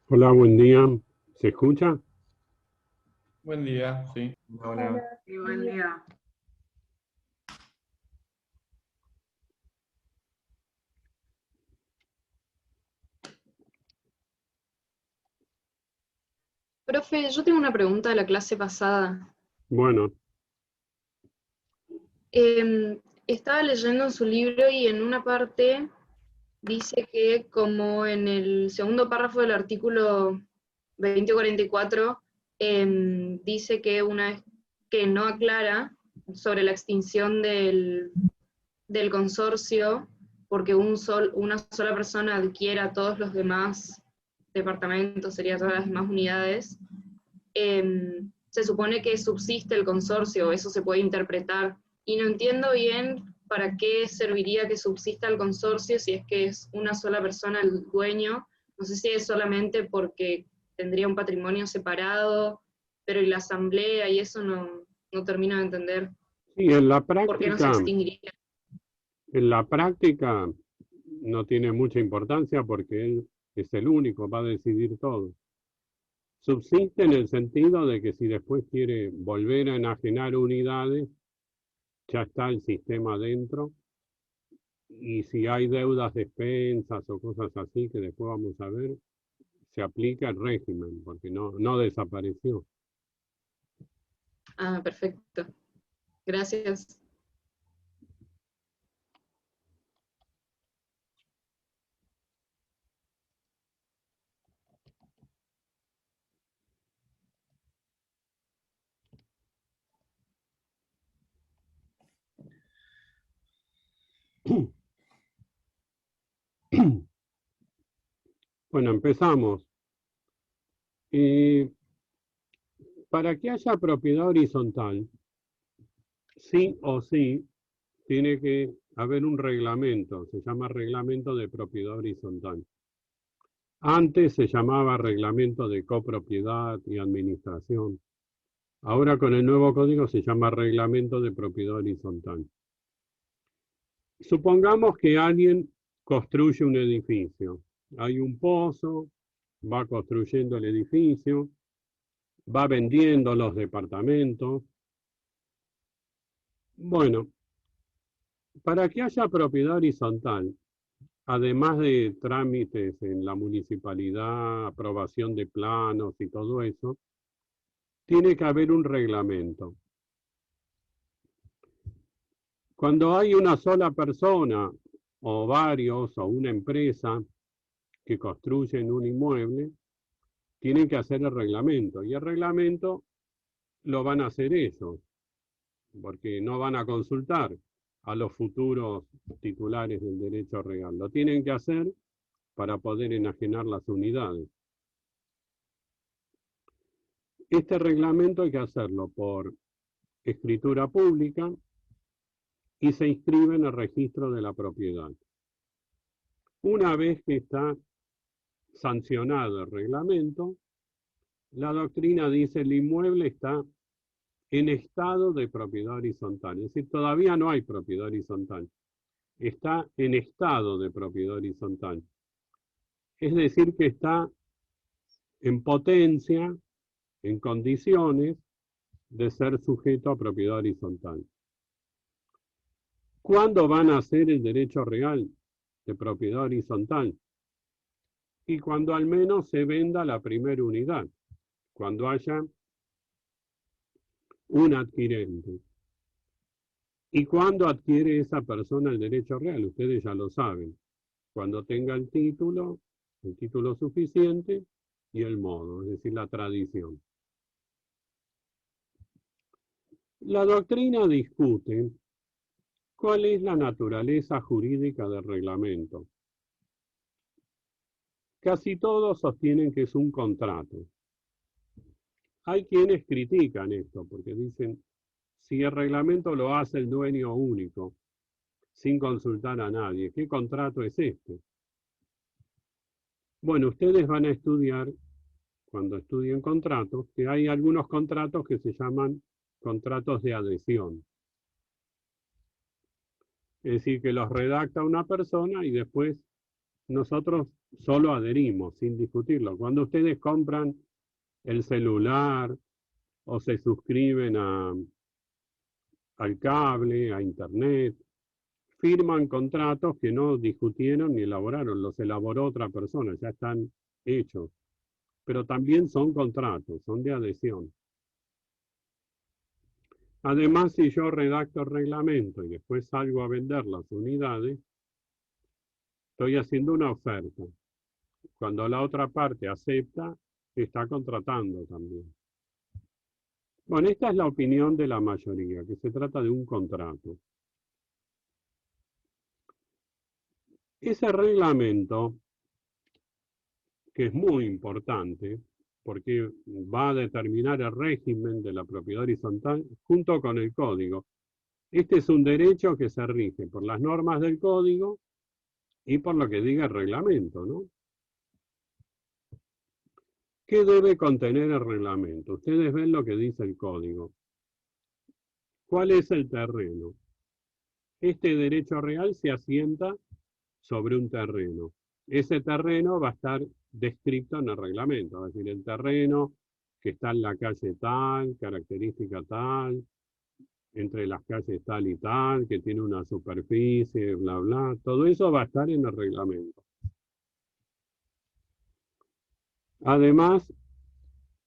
Hola, buen día. ¿Se escucha? Buen día, sí. Hola, Hola, sí, buen día. profe, yo tengo una pregunta de la clase pasada. Bueno, Estaba leyendo en su libro y en una parte dice que como en el segundo párrafo del artículo 2044, dice que una vez que no aclara sobre la extinción del consorcio, porque una sola persona adquiera todos los demás departamentos, sería todas las demás unidades, se supone que subsiste el consorcio, eso se puede interpretar, y no entiendo bien para qué serviría que subsista el consorcio si es que es una sola persona el dueño. No sé si es solamente porque tendría un patrimonio separado, pero y la asamblea y eso no termino de entender sí, por qué no se extinguiría. en la práctica no tiene mucha importancia porque él es el único, va a decidir todo. Subsiste en el sentido de que si después quiere volver a enajenar unidades, ya está el sistema dentro, y si hay deudas de expensas o cosas así que después vamos a ver, se aplica el régimen, porque no desapareció. Ah, perfecto. Gracias. Bueno, empezamos. Y para que haya propiedad horizontal, sí o sí tiene que haber un reglamento, se llama reglamento de propiedad horizontal. Antes se llamaba reglamento de copropiedad y administración. Ahora con el nuevo código se llama reglamento de propiedad horizontal. Supongamos que alguien construye un edificio. Hay un pozo, va construyendo el edificio, va vendiendo los departamentos. Bueno, para que haya propiedad horizontal, además de trámites en la municipalidad, aprobación de planos y todo eso, tiene que haber un reglamento. Cuando hay una sola persona o varios o una empresa que construyen un inmueble, tienen que hacer el reglamento. Y el reglamento lo van a hacer ellos, porque no van a consultar a los futuros titulares del derecho real. Lo tienen que hacer para poder enajenar las unidades. Este reglamento hay que hacerlo por escritura pública y se inscribe en el registro de la propiedad. Una vez que está sancionado el reglamento, la doctrina dice el inmueble está en estado de propiedad horizontal. Es decir, todavía no hay propiedad horizontal. Está en estado de propiedad horizontal. Es decir, que está en potencia, en condiciones de ser sujeto a propiedad horizontal. ¿Cuándo van a hacer el derecho real de propiedad horizontal? Y cuando al menos se venda la primera unidad, cuando haya un adquirente. ¿Y cuándo adquiere esa persona el derecho real? Ustedes ya lo saben. Cuando tenga el título suficiente y el modo, es decir, la tradición. La doctrina discute cuál es la naturaleza jurídica del reglamento. Casi todos sostienen que es un contrato. Hay quienes critican esto porque dicen, si el reglamento lo hace el dueño único, sin consultar a nadie, ¿qué contrato es este? Bueno, ustedes van a estudiar, cuando estudien contratos, que hay algunos contratos que se llaman contratos de adhesión. Es decir, que los redacta una persona y después nosotros solo adherimos sin discutirlo. Cuando ustedes compran el celular o se suscriben al cable, a internet, firman contratos que no discutieron ni elaboraron, los elaboró otra persona, ya están hechos. Pero también son contratos, son de adhesión. Además, si yo redacto el reglamento y después salgo a vender las unidades, estoy haciendo una oferta. Cuando la otra parte acepta, está contratando también. Bueno, esta es la opinión de la mayoría, que se trata de un contrato. Ese reglamento, que es muy importante, porque va a determinar el régimen de la propiedad horizontal junto con el código. Este es un derecho que se rige por las normas del código y por lo que diga el reglamento, ¿no? ¿Qué debe contener el reglamento? Ustedes ven lo que dice el código. ¿Cuál es el terreno? Este derecho real se asienta sobre un terreno. Ese terreno va a estar descrito en el reglamento, es decir, el terreno que está en la calle tal, característica tal, entre las calles tal y tal, que tiene una superficie, bla, bla, todo eso va a estar en el reglamento. Además,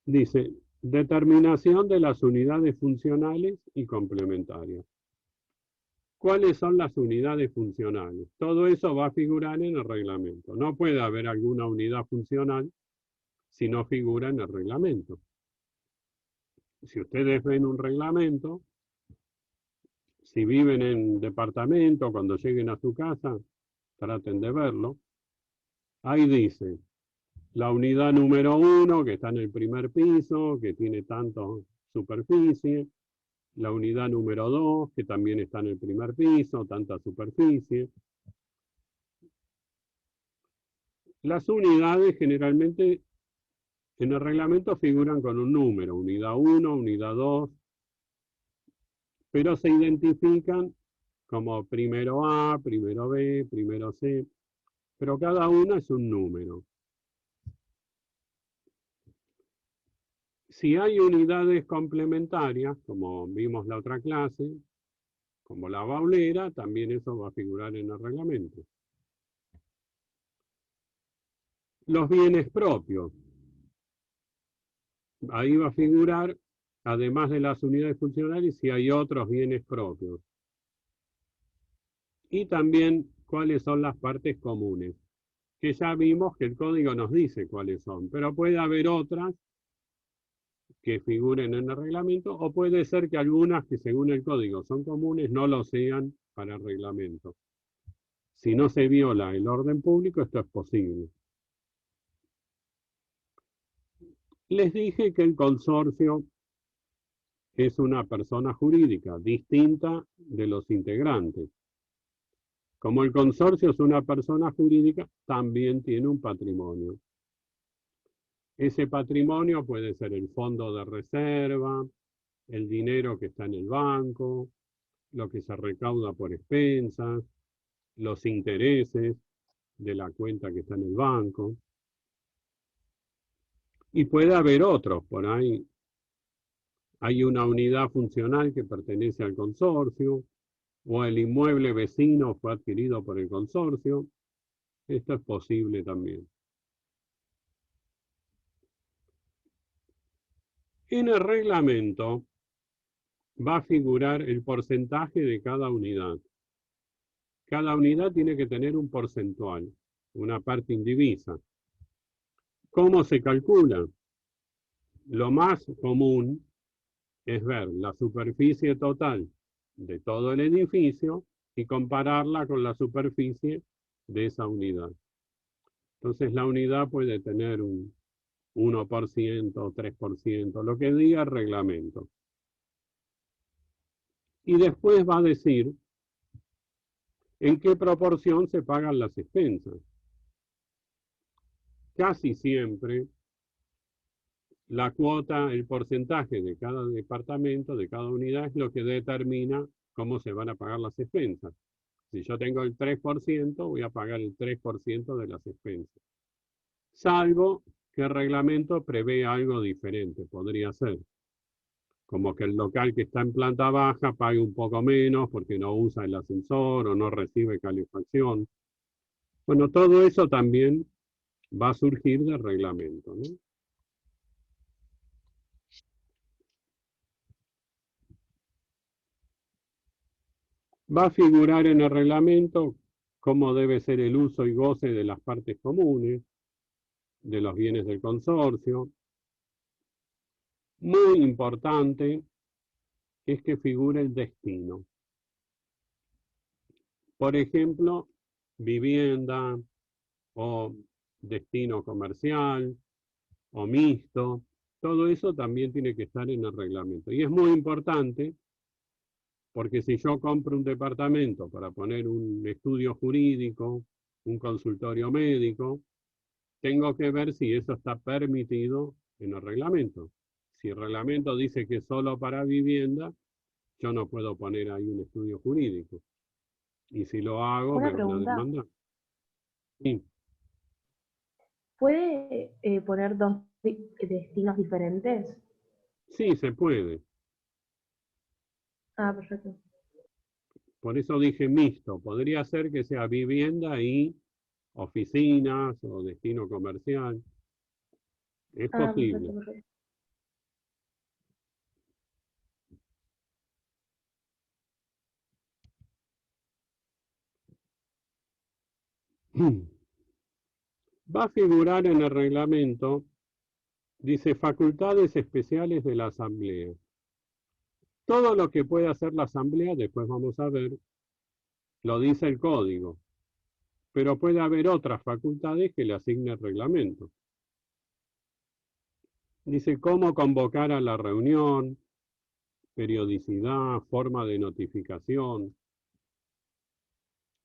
dice, determinación de las unidades funcionales y complementarias. ¿Cuáles son las unidades funcionales? Todo eso va a figurar en el reglamento. No puede haber alguna unidad funcional si no figura en el reglamento. Si ustedes ven un reglamento, si viven en departamento, cuando lleguen a su casa, traten de verlo. Ahí dice, la unidad número 1, que está en el primer piso, que tiene tanto superficie. La unidad número 2, que también está en el primer piso, tanta superficie. Las unidades generalmente en el reglamento figuran con un número, unidad 1, unidad 2, pero se identifican como primero A, primero B, primero C, pero cada una es un número. Si hay unidades complementarias, como vimos la otra clase, como la baulera, también eso va a figurar en el reglamento. Los bienes propios. Ahí va a figurar, además de las unidades funcionales, si hay otros bienes propios. Y también cuáles son las partes comunes, que ya vimos que el código nos dice cuáles son, pero puede haber otras que figuren en el reglamento, o puede ser que algunas que según el código son comunes no lo sean para el reglamento. Si no se viola el orden público, esto es posible. Les dije que el consorcio es una persona jurídica distinta de los integrantes. Como el consorcio es una persona jurídica, también tiene un patrimonio. Ese patrimonio puede ser el fondo de reserva, el dinero que está en el banco, lo que se recauda por expensas, los intereses de la cuenta que está en el banco. Y puede haber otros, por ahí hay una unidad funcional que pertenece al consorcio, o el inmueble vecino fue adquirido por el consorcio. Esto es posible también. En el reglamento va a figurar el porcentaje de cada unidad. Cada unidad tiene que tener un porcentual, una parte indivisa. ¿Cómo se calcula? Lo más común es ver la superficie total de todo el edificio y compararla con la superficie de esa unidad. Entonces la unidad puede tener un 1%, 3%, lo que diga el reglamento. Y después va a decir en qué proporción se pagan las expensas. Casi siempre la cuota, el porcentaje de cada departamento, de cada unidad, es lo que determina cómo se van a pagar las expensas. Si yo tengo el 3%, voy a pagar el 3% de las expensas. Salvo que el reglamento prevé algo diferente, podría ser. Como que el local que está en planta baja pague un poco menos porque no usa el ascensor o no recibe calefacción. Bueno, todo eso también va a surgir del reglamento, ¿no? Va a figurar en el reglamento cómo debe ser el uso y goce de las partes comunes, de los bienes del consorcio. Muy importante es que figure el destino. Por ejemplo, vivienda o destino comercial o mixto. Todo eso también tiene que estar en el reglamento. Y es muy importante porque si yo compro un departamento para poner un estudio jurídico, un consultorio médico, tengo que ver si eso está permitido en el reglamento. Si el reglamento dice que es solo para vivienda, yo no puedo poner ahí un estudio jurídico. Y si lo hago, Una me van a pregunta, demandar. Sí, ¿puede poner dos destinos diferentes? sí, se puede. Ah, perfecto. Por eso dije mixto. Podría ser que sea vivienda y oficinas o destino comercial. Es Ah, perfecto, posible. perfecto. Va a figurar en el reglamento, dice facultades especiales de la Asamblea. Todo lo que puede hacer la Asamblea, después vamos a ver, lo dice el código. Pero puede haber otras facultades que le asigne el reglamento. Dice cómo convocar a la reunión, periodicidad, forma de notificación.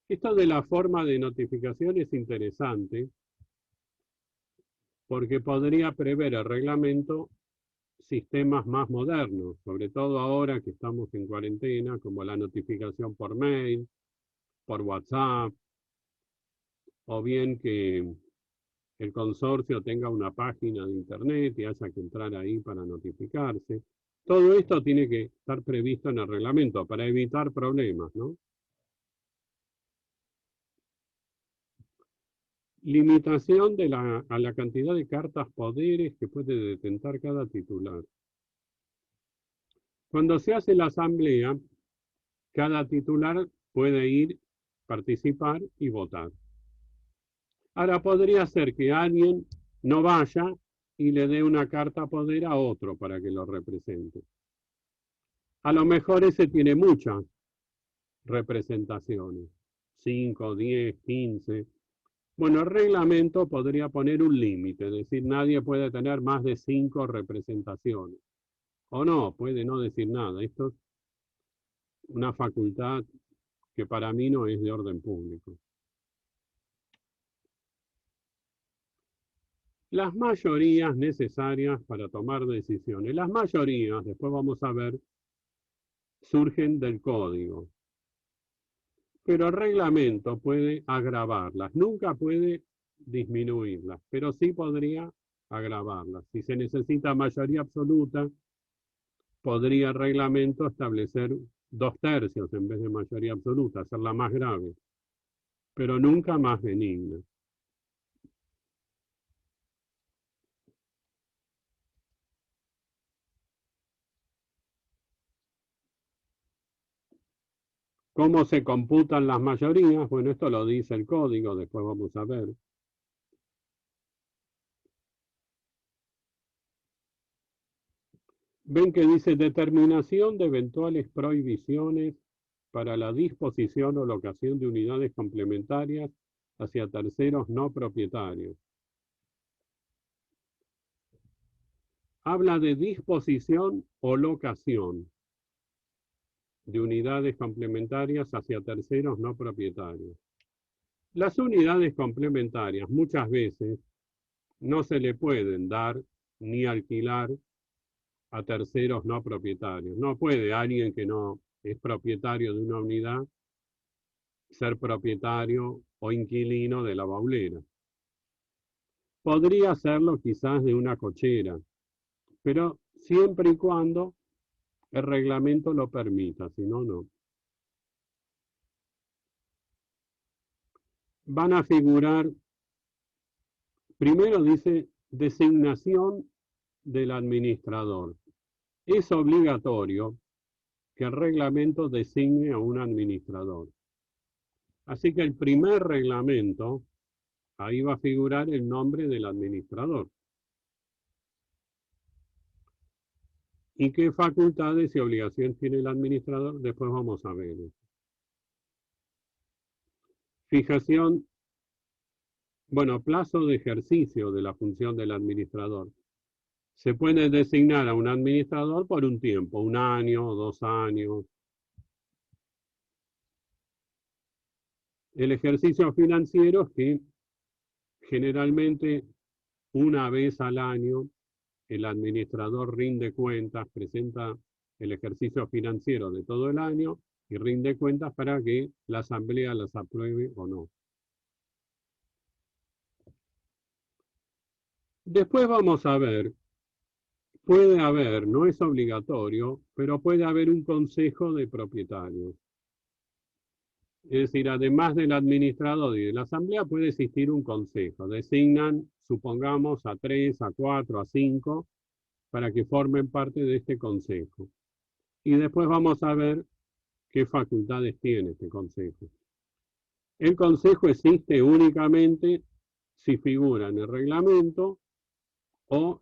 Esto de la forma de notificación es interesante porque podría prever el reglamento sistemas más modernos, sobre todo ahora que estamos en cuarentena, como la notificación por mail, por WhatsApp, o bien que el consorcio tenga una página de internet y haya que entrar ahí para notificarse. Todo esto tiene que estar previsto en el reglamento para evitar problemas, ¿no? Limitación a la cantidad de cartas poderes que puede detentar cada titular. Cuando se hace la asamblea, cada titular puede ir, participar y votar. Ahora podría ser que alguien no vaya y le dé una carta poder a otro para que lo represente. A lo mejor ese tiene muchas representaciones, 5, 10, 15. Bueno, el reglamento podría poner un límite, es decir, nadie puede tener más de 5 representaciones. O no, puede no decir nada. Esto es una facultad que para mí no es de orden público. Las mayorías necesarias para tomar decisiones. Las mayorías, después vamos a ver, surgen del código. Pero el reglamento puede agravarlas, nunca puede disminuirlas, pero sí podría agravarlas. Si se necesita mayoría absoluta, podría el reglamento establecer 2/3 en vez de mayoría absoluta, hacerla más grave, pero nunca más benigna. ¿Cómo se computan las mayorías? Bueno, esto lo dice el código, después vamos a ver. Ven que dice determinación de eventuales prohibiciones para la disposición o locación de unidades complementarias hacia terceros no propietarios. Habla de disposición o locación de unidades complementarias hacia terceros no propietarios. Las unidades complementarias muchas veces no se le pueden dar ni alquilar a terceros no propietarios. No puede alguien que no es propietario de una unidad ser propietario o inquilino de la baulera. Podría serlo quizás de una cochera, pero siempre y cuando el reglamento lo permita, si no, no. Van a figurar, primero dice, designación del administrador. Es obligatorio que el reglamento designe a un administrador. Así que el primer reglamento, ahí va a figurar el nombre del administrador. ¿Y qué facultades y obligaciones tiene el administrador? Después vamos a ver. Fijación, bueno, plazo de ejercicio de la función del administrador. Se puede designar a un administrador por un tiempo, 1 año, 2 años. El ejercicio financiero es que generalmente una vez al año el administrador rinde cuentas, presenta el ejercicio financiero de todo el año y rinde cuentas para que la asamblea las apruebe o no. Después vamos a ver, puede haber, no es obligatorio, pero puede haber un consejo de propietarios. Es decir, además del administrador y de la asamblea, puede existir un consejo. Designan, supongamos, a 3, a 4, a 5, para que formen parte de este consejo. Y después vamos a ver qué facultades tiene este consejo. El consejo existe únicamente si figura en el reglamento o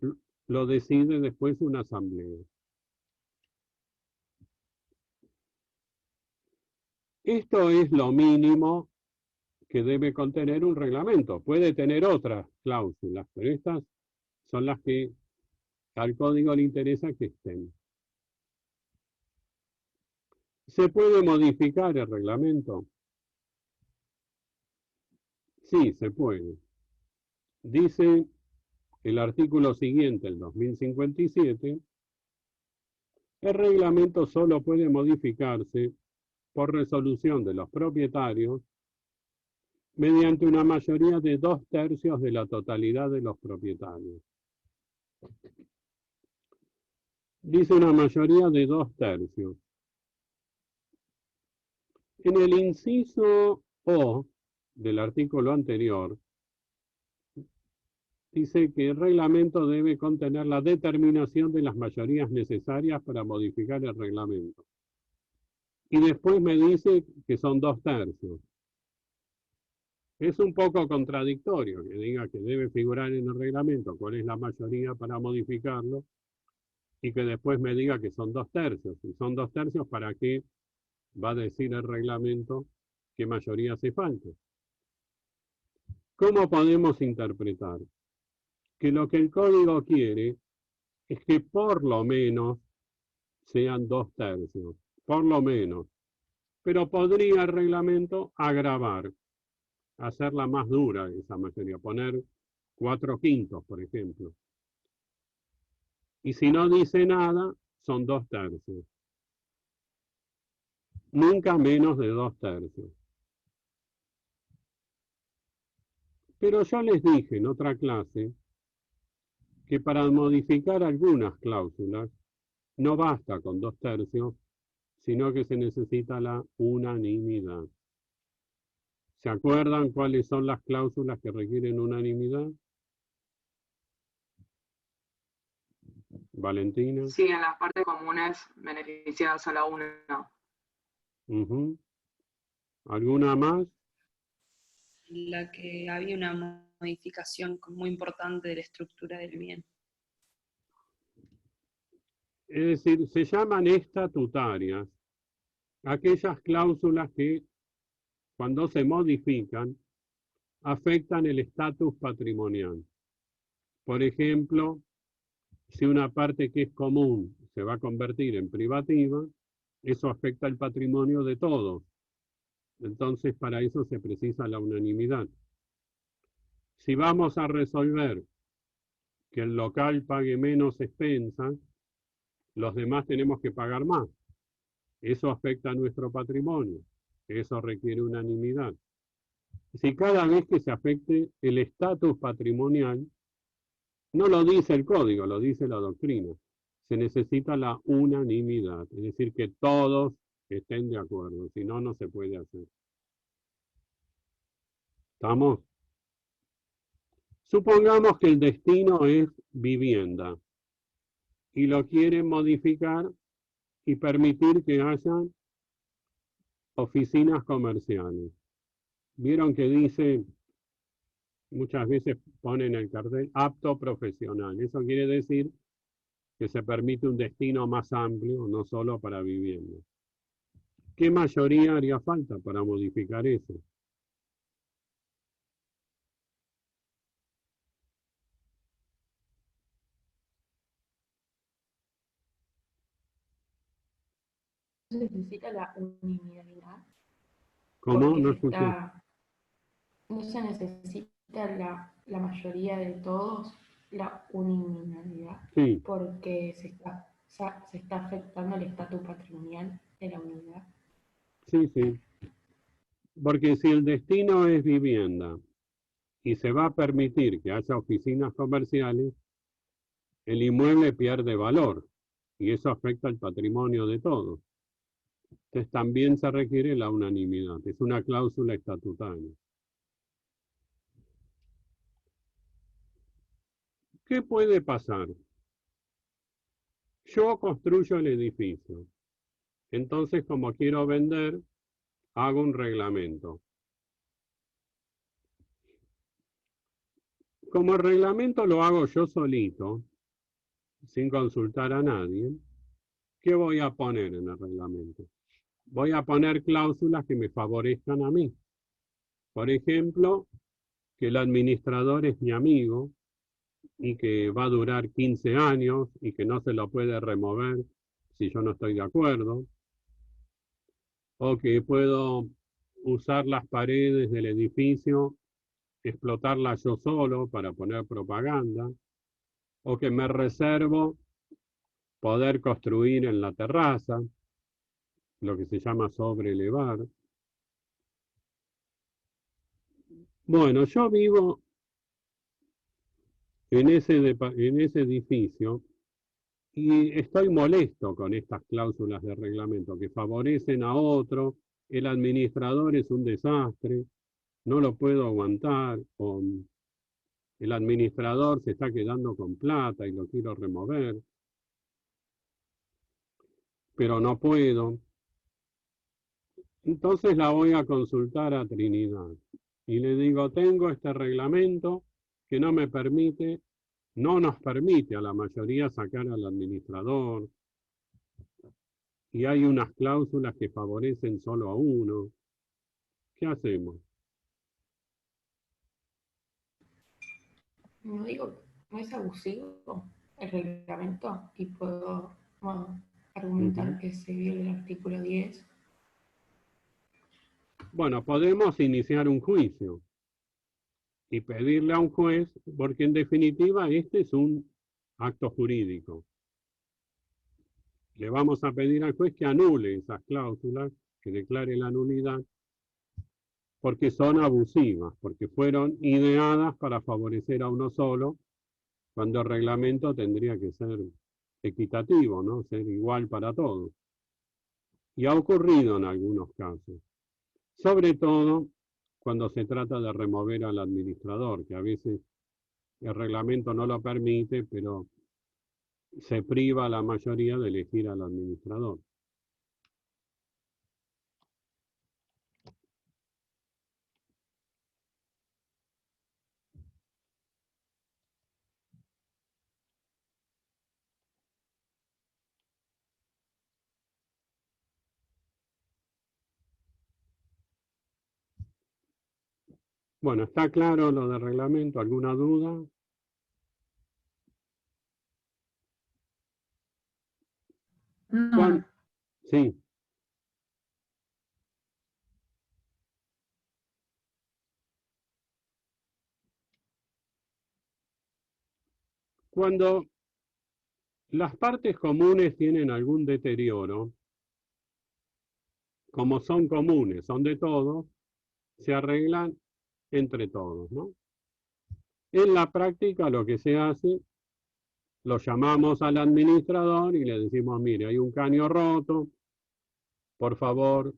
lo decide después una asamblea. Esto es lo mínimo que debe contener un reglamento. Puede tener otras cláusulas, pero estas son las que al código le interesa que estén. ¿Se puede modificar el reglamento? Sí, se puede. Dice el artículo siguiente, el 2057, el reglamento solo puede modificarse por resolución de los propietarios mediante una mayoría de 2/3 de la totalidad de los propietarios. Dice una mayoría de 2/3. En el inciso O del artículo anterior, dice que el reglamento debe contener la determinación de las mayorías necesarias para modificar el reglamento. Y después me dice que son 2/3. Es un poco contradictorio que diga que debe figurar en el reglamento cuál es la mayoría para modificarlo y que después me diga que son 2/3. Si son 2/3, ¿para qué va a decir el reglamento qué mayoría hace falta? ¿Cómo podemos interpretar? Que lo que el código quiere es que por lo menos sean 2/3, por lo menos. Pero podría el reglamento agravar, hacerla más dura esa mayoría, poner 4/5, por ejemplo. Y si no dice nada, son 2/3. Nunca menos de 2/3. Pero yo les dije en otra clase que para modificar algunas cláusulas no basta con 2/3, sino que se necesita la unanimidad. ¿Se acuerdan cuáles son las cláusulas que requieren unanimidad? Valentina. Sí, en las partes comunes beneficiadas a la una. ¿Alguna más? La que había una modificación muy importante de la estructura del bien. Es decir, se llaman estatutarias aquellas cláusulas que, cuando se modifican, afectan el estatus patrimonial. Por ejemplo, si una parte que es común se va a convertir en privativa, eso afecta el patrimonio de todos. Entonces, para eso se precisa la unanimidad. Si vamos a resolver que el local pague menos expensas, los demás tenemos que pagar más. Eso afecta a nuestro patrimonio. Eso requiere unanimidad. Si cada vez que se afecte el estatus patrimonial, no lo dice el código, lo dice la doctrina, se necesita la unanimidad, es decir, que todos estén de acuerdo, si no, no se puede hacer. ¿Estamos? Supongamos que el destino es vivienda y lo quieren modificar y permitir que haya oficinas comerciales. Vieron que dice, muchas veces ponen el cartel apto profesional. Eso quiere decir que se permite un destino más amplio, no solo para vivienda. ¿Qué mayoría haría falta para modificar eso? Se necesita la unanimidad ¿Cómo? porque No escuché. no se necesita la mayoría de todos, la unanimidad, Sí, porque se está afectando el estatus patrimonial de la unidad. sí, sí. Porque si el destino es vivienda y se va a permitir que haya oficinas comerciales, el inmueble pierde valor y eso afecta el patrimonio de todos. Entonces también se requiere la unanimidad, es una cláusula estatutaria. ¿Qué puede pasar? Yo construyo el edificio, entonces como quiero vender, hago un reglamento. Como el reglamento lo hago yo solito, sin consultar a nadie, ¿qué voy a poner en el reglamento? Voy a poner cláusulas que me favorezcan a mí. Por ejemplo, que el administrador es mi amigo y que va a durar 15 años y que no se lo puede remover si yo no estoy de acuerdo. O que puedo usar las paredes del edificio, explotarlas yo solo para poner propaganda. O que me reservo poder construir en la terraza, lo que se llama sobrelevar. Bueno, yo vivo en ese edificio y estoy molesto con estas cláusulas de reglamento que favorecen a otro, el administrador es un desastre, no lo puedo aguantar, o el administrador se está quedando con plata y lo quiero remover, pero no puedo. Entonces la voy a consultar a Trinidad y le digo, tengo este reglamento que no me permite, no nos permite a la mayoría sacar al administrador, y hay unas cláusulas que favorecen solo a uno. ¿Qué hacemos? No digo, no es abusivo el reglamento y puedo argumentar que se viola el artículo 10. Bueno, podemos iniciar un juicio y pedirle a un juez, porque en definitiva este es un acto jurídico. Le vamos a pedir al juez que anule esas cláusulas, que declare la nulidad, porque son abusivas, porque fueron ideadas para favorecer a uno solo, cuando el reglamento tendría que ser equitativo, ¿no? Ser igual para todos. Y ha ocurrido en algunos casos, sobre todo cuando se trata de remover al administrador, que a veces el reglamento no lo permite, pero se priva a la mayoría de elegir al administrador. Bueno, ¿está claro lo del reglamento? ¿Alguna duda? No, Sí. Cuando las partes comunes tienen algún deterioro, como son comunes, son de todos, se arreglan entre todos, ¿no? En la práctica lo que se hace, lo llamamos al administrador y le decimos, mire, hay un caño roto, por favor,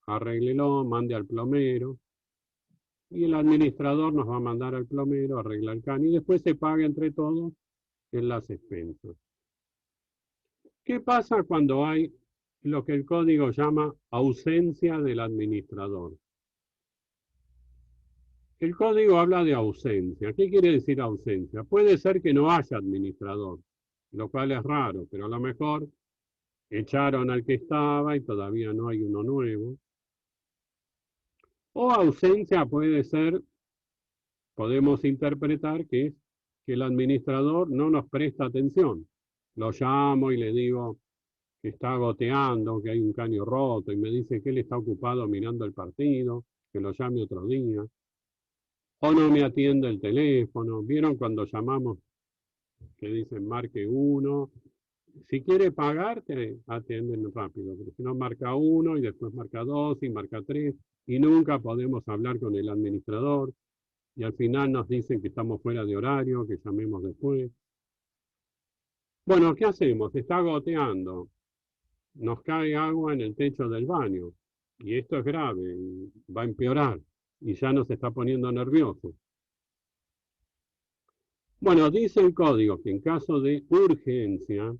arréglelo, mande al plomero. Y el administrador nos va a mandar al plomero, arregla el caño y después se paga entre todos en las expensas. ¿Qué pasa cuando hay lo que el código llama ausencia del administrador? El código habla de ausencia. ¿Qué quiere decir ausencia? Puede ser que no haya administrador, lo cual es raro, pero a lo mejor echaron al que estaba y todavía no hay uno nuevo. O ausencia puede ser, podemos interpretar que es que el administrador no nos presta atención. Lo llamo y le digo que está goteando, que hay un caño roto, y me dice que él está ocupado mirando el partido, que lo llame otro día. O no me atiende el teléfono. ¿Vieron cuando llamamos que dicen marque 1? Si quiere pagar, te atienden rápido, pero si no, marca 1 y después marca 2 y marca 3 y nunca podemos hablar con el administrador y al final nos dicen que estamos fuera de horario, que llamemos después. Bueno, ¿qué hacemos? Está goteando. Nos cae agua en el techo del baño y esto es grave, y va a empeorar y ya nos está poniendo nervioso. Bueno, dice el código que en caso de urgencia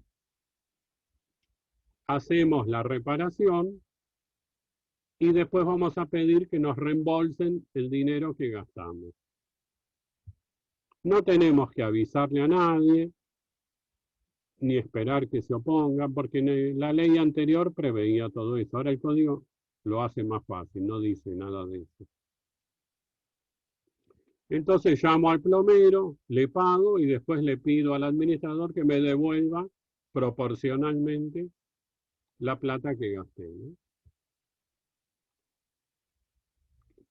hacemos la reparación y después vamos a pedir que nos reembolsen el dinero que gastamos. No tenemos que avisarle a nadie ni esperar que se opongan, porque la ley anterior preveía todo eso. Ahora el código lo hace más fácil, no dice nada de eso. Entonces llamo al plomero, le pago y después le pido al administrador que me devuelva proporcionalmente la plata que gasté, ¿no?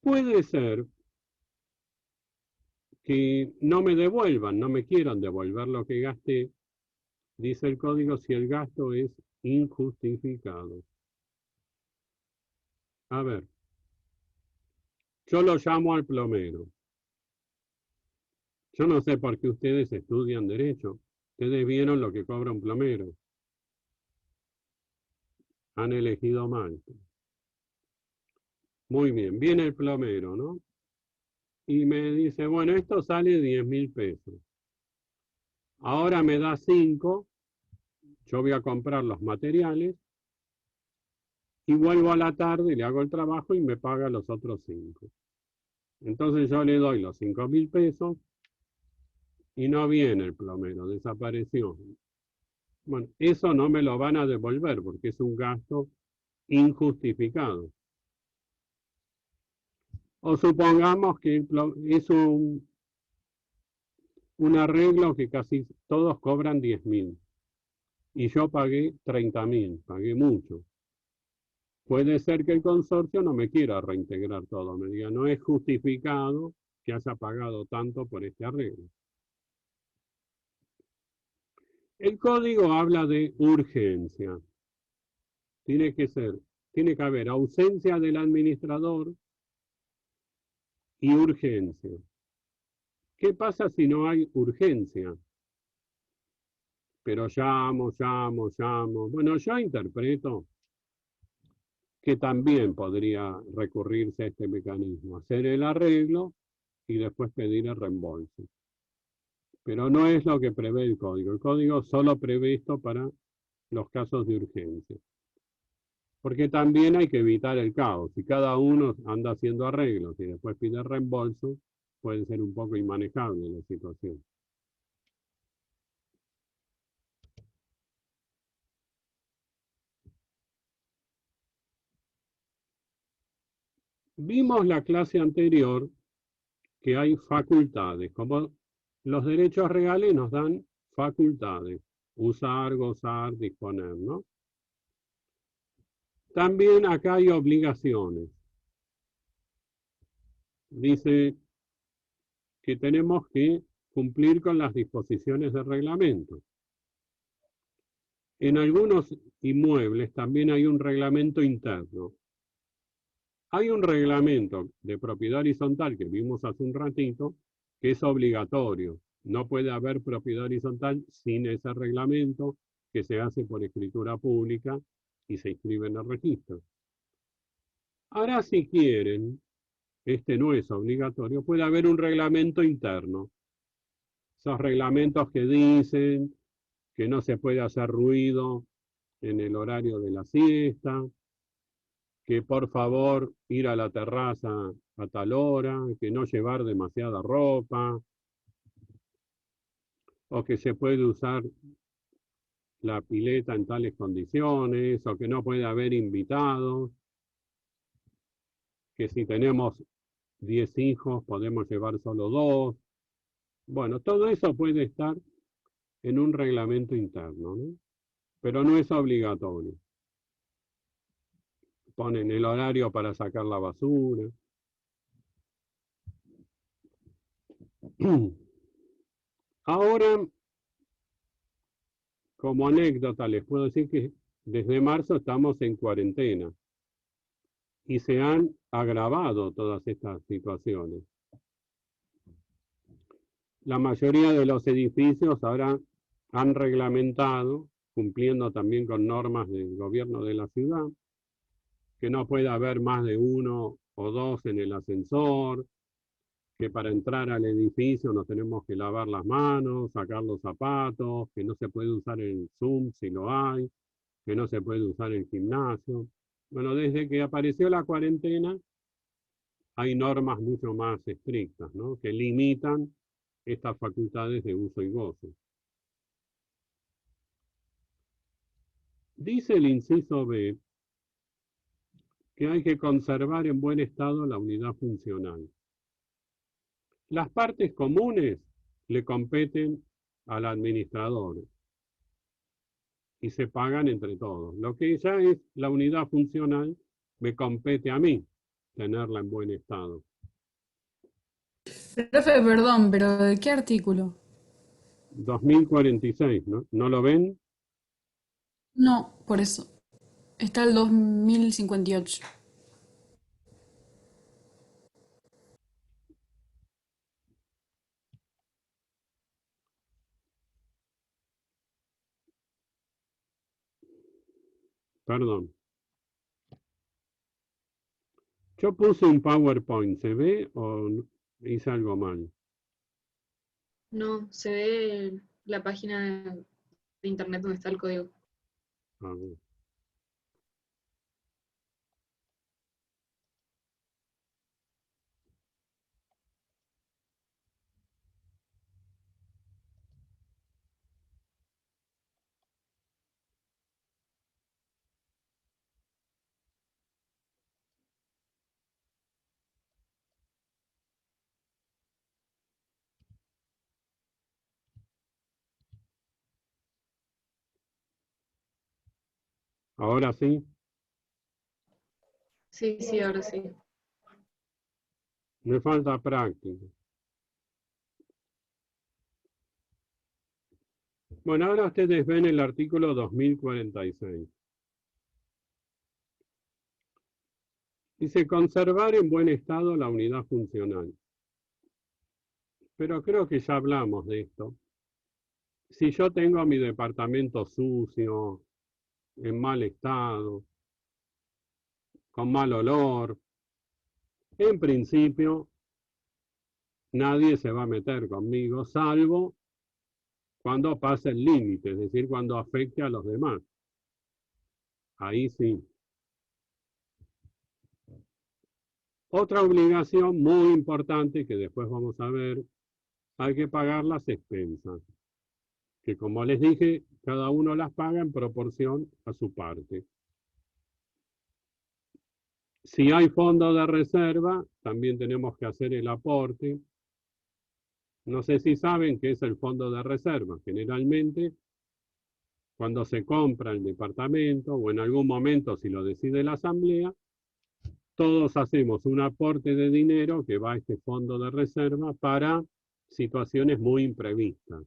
Puede ser que no me devuelvan, no me quieran devolver lo que gasté, dice el código, si el gasto es injustificado. A ver, yo lo llamo al plomero. Yo no sé por qué ustedes estudian derecho. Ustedes vieron lo que cobra un plomero. Han elegido mal. Muy bien, viene el plomero, ¿no? Y me dice, bueno, esto sale 10.000 pesos. Ahora me da 5, yo voy a comprar los materiales y vuelvo a la tarde, le hago el trabajo y me paga los otros 5. Entonces yo le doy los 5.000 pesos y no viene el plomero, desapareció. Bueno, eso no me lo van a devolver porque es un gasto injustificado. O supongamos que es un arreglo que casi todos cobran 10.000 y yo pagué 30.000, pagué mucho. Puede ser que el consorcio no me quiera reintegrar todo, me diga, no es justificado que haya pagado tanto por este arreglo. El código habla de urgencia. Tiene que haber ausencia del administrador y urgencia. ¿Qué pasa si no hay urgencia? Pero llamo. Bueno, yo interpreto que también podría recurrirse a este mecanismo, hacer el arreglo y después pedir el reembolso. Pero no es lo que prevé el código. El código solo prevé esto para los casos de urgencia. Porque también hay que evitar el caos. Si cada uno anda haciendo arreglos y después pide reembolso, puede ser un poco inmanejable la situación. Vimos la clase anterior que hay facultades, como los derechos reales nos dan facultades, usar, gozar, disponer, ¿no? También acá hay obligaciones. Dice que tenemos que cumplir con las disposiciones del reglamento. En algunos inmuebles también hay un reglamento interno. Hay un reglamento de propiedad horizontal que vimos hace un ratito, que es obligatorio. No puede haber propiedad horizontal sin ese reglamento que se hace por escritura pública y se inscribe en el registro. Ahora, si quieren, este no es obligatorio, puede haber un reglamento interno. Esos reglamentos que dicen que no se puede hacer ruido en el horario de la siesta, que por favor ir a la terraza a tal hora, que no llevar demasiada ropa, o que se puede usar la pileta en tales condiciones, o que no puede haber invitados, que si tenemos 10 hijos podemos llevar solo 2. Bueno, todo eso puede estar en un reglamento interno, ¿no? Pero no es obligatorio. Ponen el horario para sacar la basura. Ahora, como anécdota, les puedo decir que desde marzo estamos en cuarentena y se han agravado todas estas situaciones. La mayoría de los edificios ahora han reglamentado, cumpliendo también con normas del gobierno de la ciudad, que no puede haber más de 1 o 2 en el ascensor, que para entrar al edificio nos tenemos que lavar las manos, sacar los zapatos, que no se puede usar el Zoom si lo hay, que no se puede usar el gimnasio. Bueno, desde que apareció la cuarentena hay normas mucho más estrictas, ¿no?, que limitan estas facultades de uso y goce. Dice el inciso B que hay que conservar en buen estado la unidad funcional. Las partes comunes le competen al administrador y se pagan entre todos. Lo que ya es la unidad funcional me compete a mí tenerla en buen estado. Profe, perdón, pero ¿de qué artículo? 2046, ¿no? ¿No lo ven? No, por eso. Está el 2058. Perdón. Yo puse un PowerPoint, ¿se ve o hice algo mal? No, se ve la página de internet donde está el código. A ver. Ahora sí. Sí, ahora sí. Me falta práctica. Bueno, ahora ustedes ven el artículo 2046. Dice conservar en buen estado la unidad funcional. Pero creo que ya hablamos de esto. Si yo tengo mi departamento sucio, en mal estado, con mal olor, en principio nadie se va a meter conmigo, salvo cuando pase el límite, es decir, cuando afecte a los demás. Ahí sí. Otra obligación muy importante que después vamos a ver, hay que pagar las expensas, que como les dije, cada uno las paga en proporción a su parte. Si hay fondo de reserva, también tenemos que hacer el aporte. No sé si saben qué es el fondo de reserva. Generalmente, cuando se compra el departamento o en algún momento si lo decide la asamblea, todos hacemos un aporte de dinero que va a este fondo de reserva para situaciones muy imprevistas.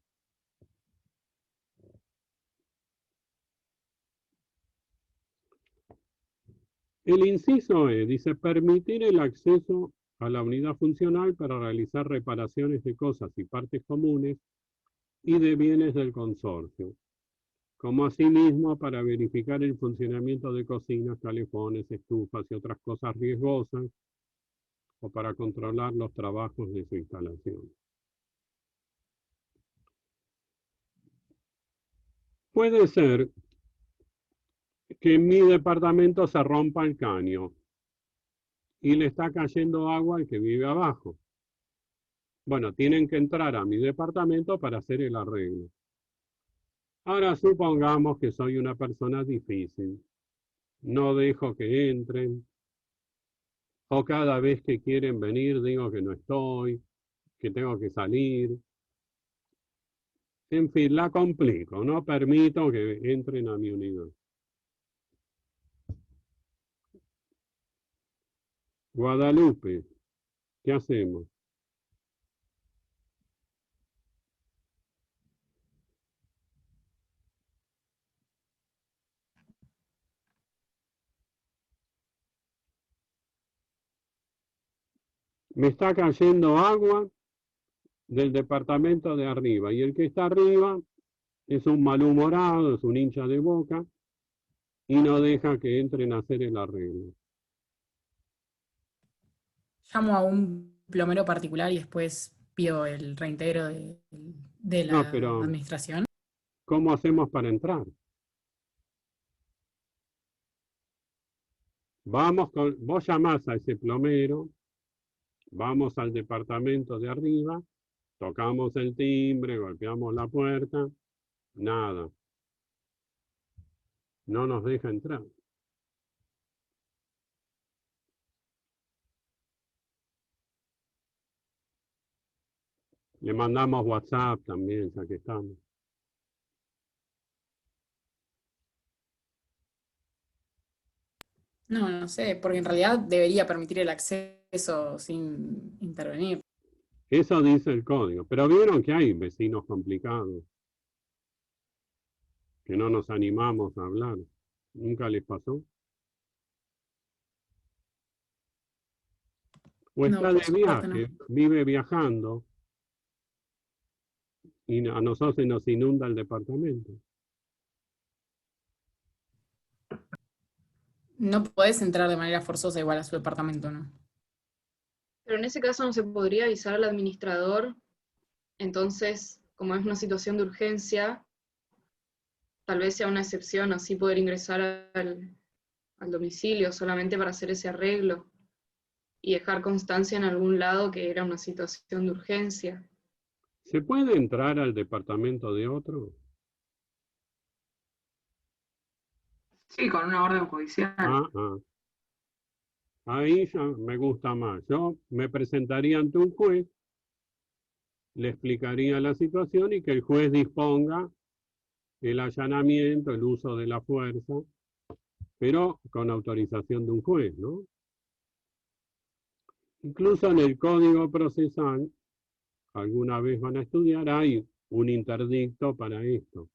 El inciso E dice permitir el acceso a la unidad funcional para realizar reparaciones de cosas y partes comunes y de bienes del consorcio, como asimismo para verificar el funcionamiento de cocinas, calefones, estufas y otras cosas riesgosas, o para controlar los trabajos de su instalación. Puede ser que en mi departamento se rompa el caño y le está cayendo agua al que vive abajo. Bueno, tienen que entrar a mi departamento para hacer el arreglo. Ahora supongamos que soy una persona difícil. No dejo que entren. O cada vez que quieren venir digo que no estoy, que tengo que salir. En fin, la complico. No permito que entren a mi unidad. Guadalupe, ¿qué hacemos? Me está cayendo agua del departamento de arriba y el que está arriba es un malhumorado, es un hincha de Boca y no deja que entren a hacer el arreglo. Llamo a un plomero particular y después pido el reintegro de la No, pero administración. ¿cómo hacemos para entrar? Vos llamás a ese plomero, vamos al departamento de arriba, tocamos el timbre, golpeamos la puerta, nada. No nos deja entrar. Le mandamos WhatsApp también, ya que estamos. No, no sé, porque en realidad debería permitir el acceso sin intervenir. Eso dice el código. Pero vieron que hay vecinos complicados, que no nos animamos a hablar. ¿Nunca les pasó? O No, está por de suerte no. viaje, vive viajando y a nosotros se nos inunda el departamento. No podés entrar de manera forzosa igual a su departamento, ¿no? Pero en ese caso no se podría avisar al administrador. Entonces, como es una situación de urgencia, tal vez sea una excepción, así poder ingresar al domicilio solamente para hacer ese arreglo y dejar constancia en algún lado que era una situación de urgencia. ¿Se puede entrar al departamento de otro? Sí, con una orden judicial. Ahí ya me gusta más. Yo me presentaría ante un juez, le explicaría la situación y que el juez disponga el allanamiento, el uso de la fuerza, pero con autorización de un juez, ¿no? Incluso en el Código Procesal, alguna vez van a estudiar, hay un interdicto para esto,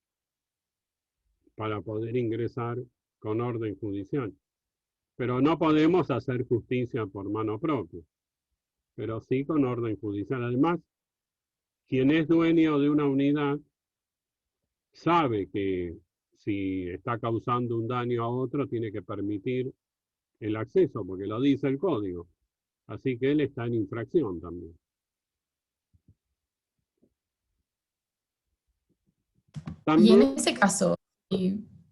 para poder ingresar con orden judicial. Pero no podemos hacer justicia por mano propia, pero sí con orden judicial. Además, quien es dueño de una unidad sabe que si está causando un daño a otro, tiene que permitir el acceso, porque lo dice el código. Así que él está en infracción también. Y en ese caso,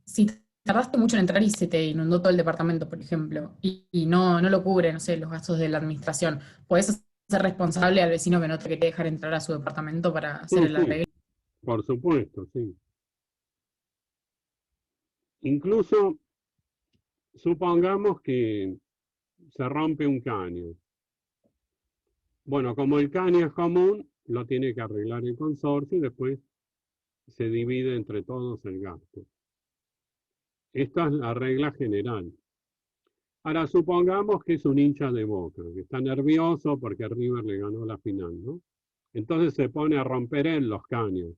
si tardaste mucho en entrar y se te inundó todo el departamento, por ejemplo, y no lo cubre, no sé, los gastos de la administración, ¿podés ser responsable al vecino que no te quería dejar entrar a su departamento para hacer Sí, el arreglo? por supuesto, sí. Incluso, supongamos que se rompe un caño. Bueno, como el caño es común, lo tiene que arreglar el consorcio y después se divide entre todos el gasto. Esta es la regla general. Ahora, supongamos que es un hincha de Boca, que está nervioso porque River le ganó la final, ¿no? Entonces se pone a romper él los caños.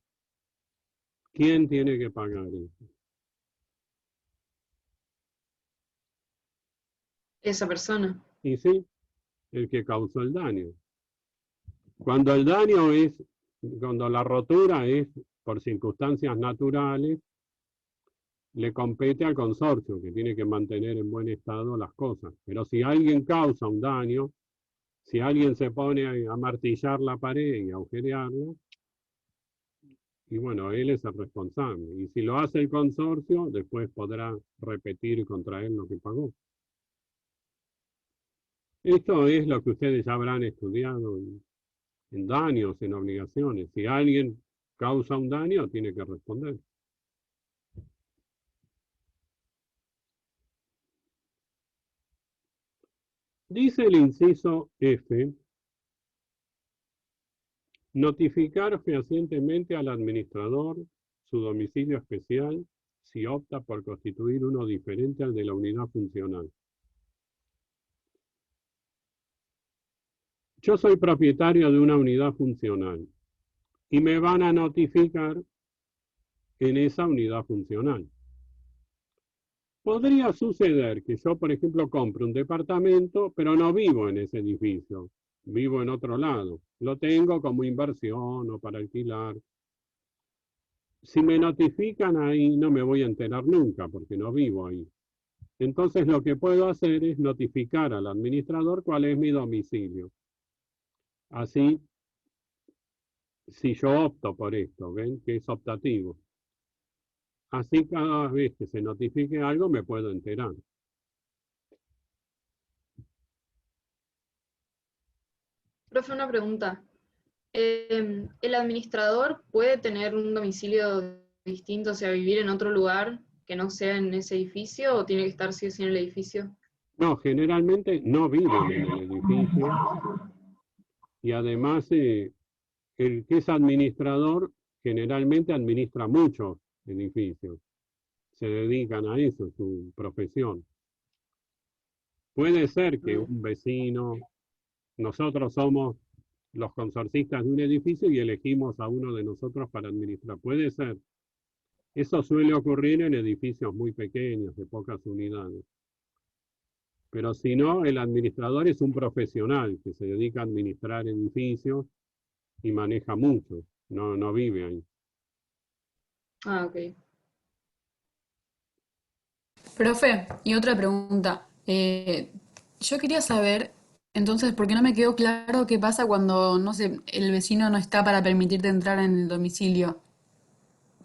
¿Quién tiene que pagar eso? esa persona. Y sí, el que causó el daño. Cuando el daño es, cuando la rotura es por circunstancias naturales, le compete al consorcio, que tiene que mantener en buen estado las cosas. Pero si alguien causa un daño, si alguien se pone a martillar la pared y a agujerearla, y bueno, él es el responsable. Y si lo hace el consorcio, después podrá repetir contra él lo que pagó. Esto es lo que ustedes ya habrán estudiado en daños, en obligaciones. Si alguien causa un daño, tiene que responder. Dice el inciso F, notificar fehacientemente al administrador su domicilio especial si opta por constituir uno diferente al de la unidad funcional. Yo soy propietario de una unidad funcional y me van a notificar en esa unidad funcional. Podría suceder que yo, por ejemplo, compre un departamento, pero no vivo en ese edificio, vivo en otro lado. Lo tengo como inversión o para alquilar. Si me notifican ahí, no me voy a enterar nunca porque no vivo ahí. Entonces lo que puedo hacer es notificar al administrador cuál es mi domicilio. Así, si yo opto por esto, ¿ven? Que es optativo. Así cada vez que se notifique algo me puedo enterar. Profe, una pregunta. ¿El administrador puede tener un domicilio distinto, o sea, vivir en otro lugar que no sea en ese edificio, o tiene que estar sí o sí en el edificio? No, generalmente no viven en el edificio y además el que es administrador generalmente administra muchos edificios. Se dedican a eso, su profesión. Puede ser que un vecino, nosotros somos los consorcistas de un edificio y elegimos a uno de nosotros para administrar. Puede ser. Eso suele ocurrir en edificios muy pequeños, de pocas unidades. Pero si no, el administrador es un profesional que se dedica a administrar edificios y maneja mucho, no vive ahí. Ah, ok. Profe, y otra pregunta. Yo quería saber, entonces, porque no me quedó claro qué pasa cuando, no sé, el vecino no está para permitirte entrar en el domicilio.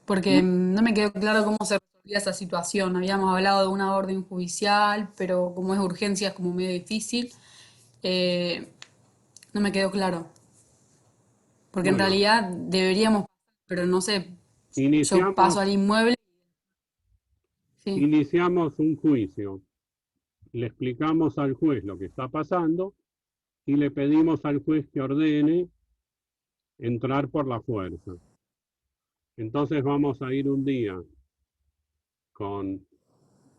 Porque no me quedó claro cómo se resolvía esa situación. Habíamos hablado de una orden judicial, pero como es urgencia es como medio difícil. Eh, no me quedó claro. Porque en Bueno, realidad deberíamos, pero no sé, yo iniciamos, paso al inmueble, sí, iniciamos un juicio, le explicamos al juez lo que está pasando y le pedimos al juez que ordene entrar por la fuerza. Entonces vamos a ir un día con,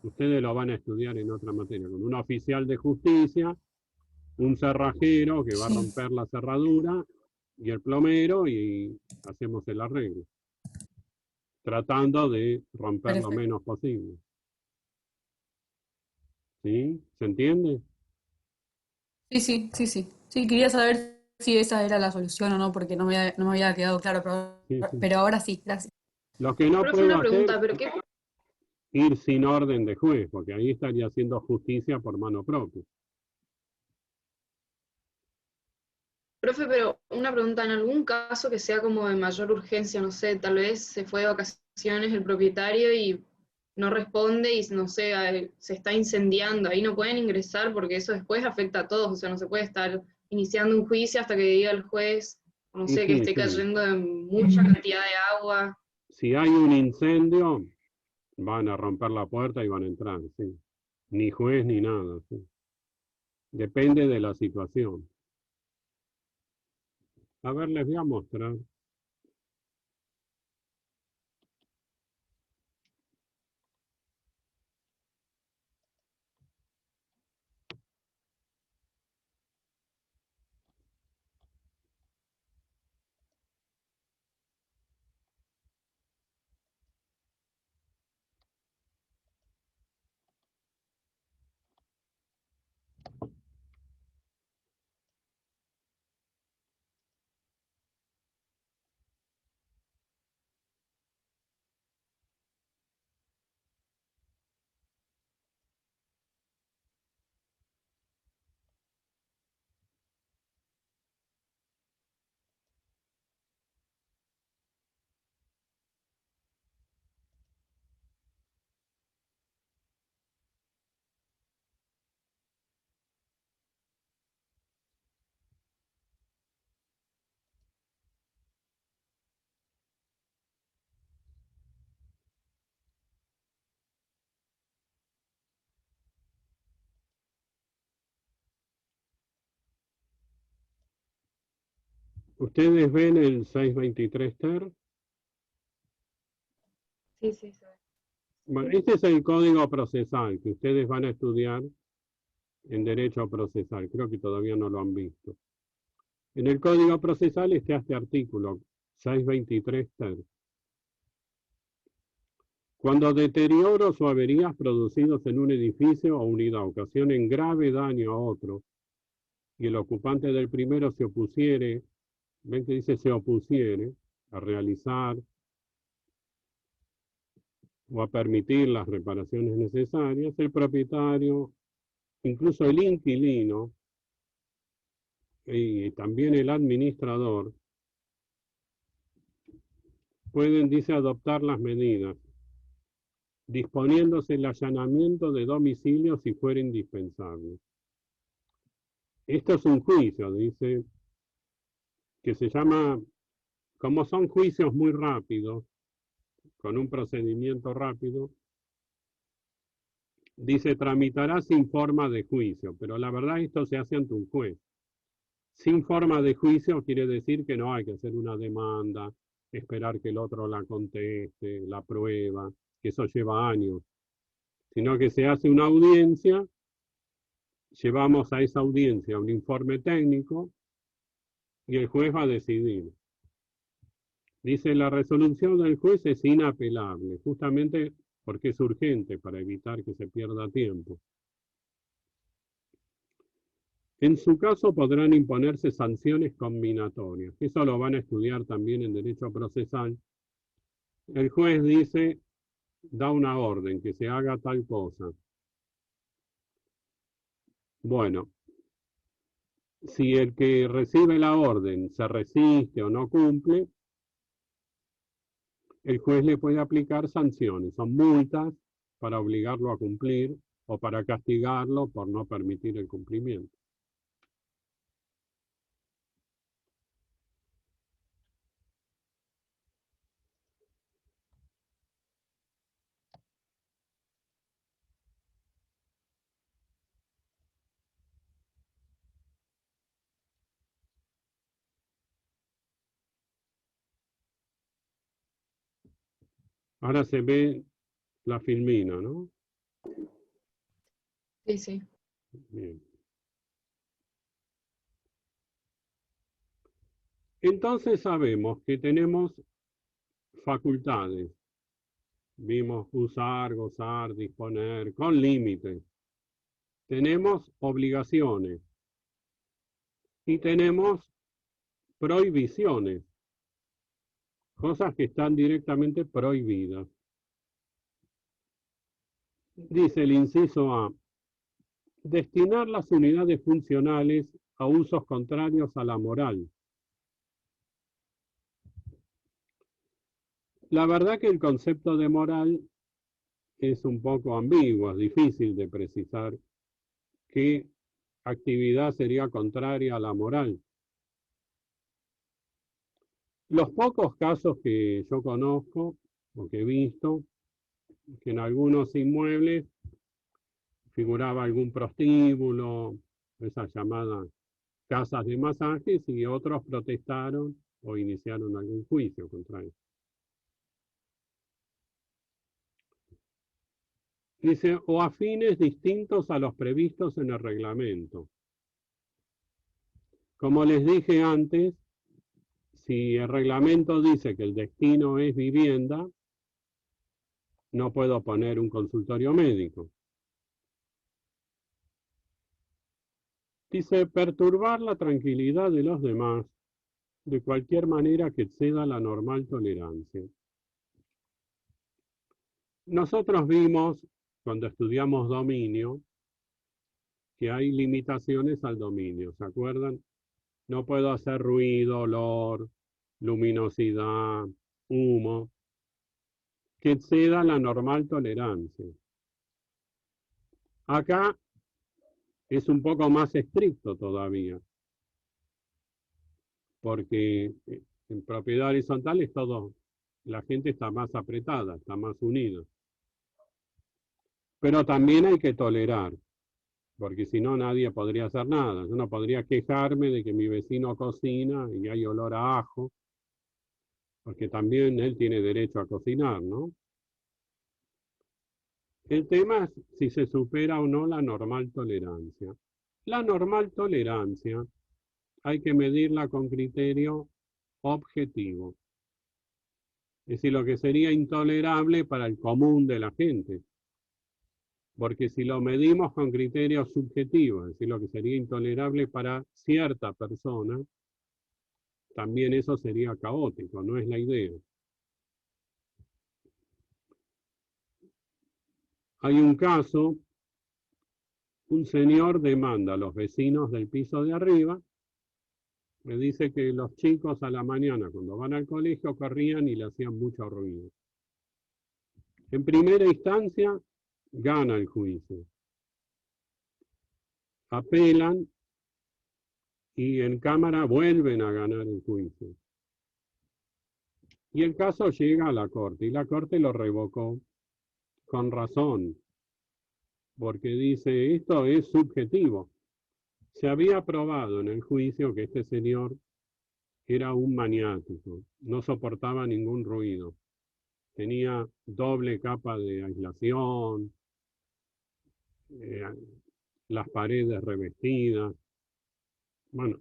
ustedes lo van a estudiar en otra materia, con un oficial de justicia, un cerrajero que va a sí, romper la cerradura y el plomero y hacemos el arreglo, tratando de romper lo perfecto. menos posible. ¿Sí? ¿Se entiende? Sí, sí, sí, sí. Sí, quería saber si esa era la solución o no, porque no me había quedado claro, Sí, sí. pero ahora sí, gracias. Lo que no Profe, puedo una hacer pregunta, ¿pero qué? es ir sin orden de juez, porque ahí estaría haciendo justicia por mano propia. Profe, pero una pregunta, en algún caso que sea como de mayor urgencia, no sé, tal vez se fue de vacaciones el propietario y no responde y no sé, se está incendiando, ahí no pueden ingresar porque eso después afecta a todos, o sea, no se puede estar iniciando un juicio hasta que diga el juez, no Y sé, que sí, esté sí. cayendo en mucha cantidad de agua. Si hay un incendio, van a romper la puerta y van a entrar, sí. Ni juez ni nada, sí. Depende de la situación. A ver, les voy a mostrar. ¿Ustedes ven el 623 ter? Sí, sí, sí. Bueno, este es el código procesal que ustedes van a estudiar en Derecho Procesal. Creo que todavía no lo han visto. En el código procesal está este artículo, 623 ter. Cuando deterioros o averías producidos en un edificio o unidad ocasionen grave daño a otro y el ocupante del primero se opusiere, ven que dice se opusiere a realizar o a permitir las reparaciones necesarias, el propietario, incluso el inquilino y también el administrador pueden, dice, adoptar las medidas, disponiéndose el allanamiento de domicilio si fuera indispensable. Esto es un juicio, dice, que se llama, como son juicios muy rápidos, con un procedimiento rápido, dice, tramitará sin forma de juicio, pero la verdad esto se hace ante un juez. Sin forma de juicio quiere decir que no hay que hacer una demanda, esperar que el otro la conteste, la prueba, que eso lleva años, sino que se hace una audiencia, llevamos a esa audiencia un informe técnico y el juez va a decidir. Dice, la resolución del juez es inapelable, justamente porque es urgente para evitar que se pierda tiempo. En su caso podrán imponerse sanciones combinatorias. Eso lo van a estudiar también en Derecho Procesal. El juez dice, da una orden, que se haga tal cosa. Bueno, si el que recibe la orden se resiste o no cumple, el juez le puede aplicar sanciones, son multas para obligarlo a cumplir o para castigarlo por no permitir el cumplimiento. Ahora se ve la filmina, ¿no? Sí, sí. Bien. Entonces sabemos que tenemos facultades. Vimos usar, gozar, disponer, con límites. Tenemos obligaciones y tenemos prohibiciones, cosas que están directamente prohibidas. Dice el inciso A, destinar las unidades funcionales a usos contrarios a la moral. La verdad que el concepto de moral es un poco ambiguo, es difícil de precisar qué actividad sería contraria a la moral. Los pocos casos que yo conozco o que he visto, que en algunos inmuebles figuraba algún prostíbulo, esas llamadas casas de masajes, y otros protestaron o iniciaron algún juicio contra eso. Dice, o a fines distintos a los previstos en el reglamento. Como les dije antes, si el reglamento dice que el destino es vivienda, no puedo poner un consultorio médico. Dice, perturbar la tranquilidad de los demás de cualquier manera que exceda la normal tolerancia. Nosotros vimos, cuando estudiamos dominio, que hay limitaciones al dominio, ¿se acuerdan? No puedo hacer ruido, olor, luminosidad, humo, que exceda la normal tolerancia. Acá es un poco más estricto todavía, porque en propiedad horizontal es todo, la gente está más apretada, está más unida. Pero también hay que tolerar. porque si no nadie podría hacer nada. Yo no podría quejarme de que mi vecino cocina y hay olor a ajo, porque también él tiene derecho a cocinar, ¿no? El tema es si se supera o no la normal tolerancia. La normal tolerancia hay que medirla con criterio objetivo. Es decir, lo que sería intolerable para el común de la gente. Porque si lo medimos con criterios subjetivos, es decir, lo que sería intolerable para cierta persona, también eso sería caótico, no es la idea. Hay un caso, un señor demanda a los vecinos del piso de arriba, me dice que los chicos a la mañana cuando van al colegio corrían y le hacían mucho ruido. En primera instancia, gana el juicio. Apelan y en cámara vuelven a ganar el juicio. Y el caso llega a la corte y la corte lo revocó con razón, porque dice, esto es subjetivo. Se había probado en el juicio que este señor era un maniático, no soportaba ningún ruido, tenía doble capa de aislación, las paredes revestidas. Bueno,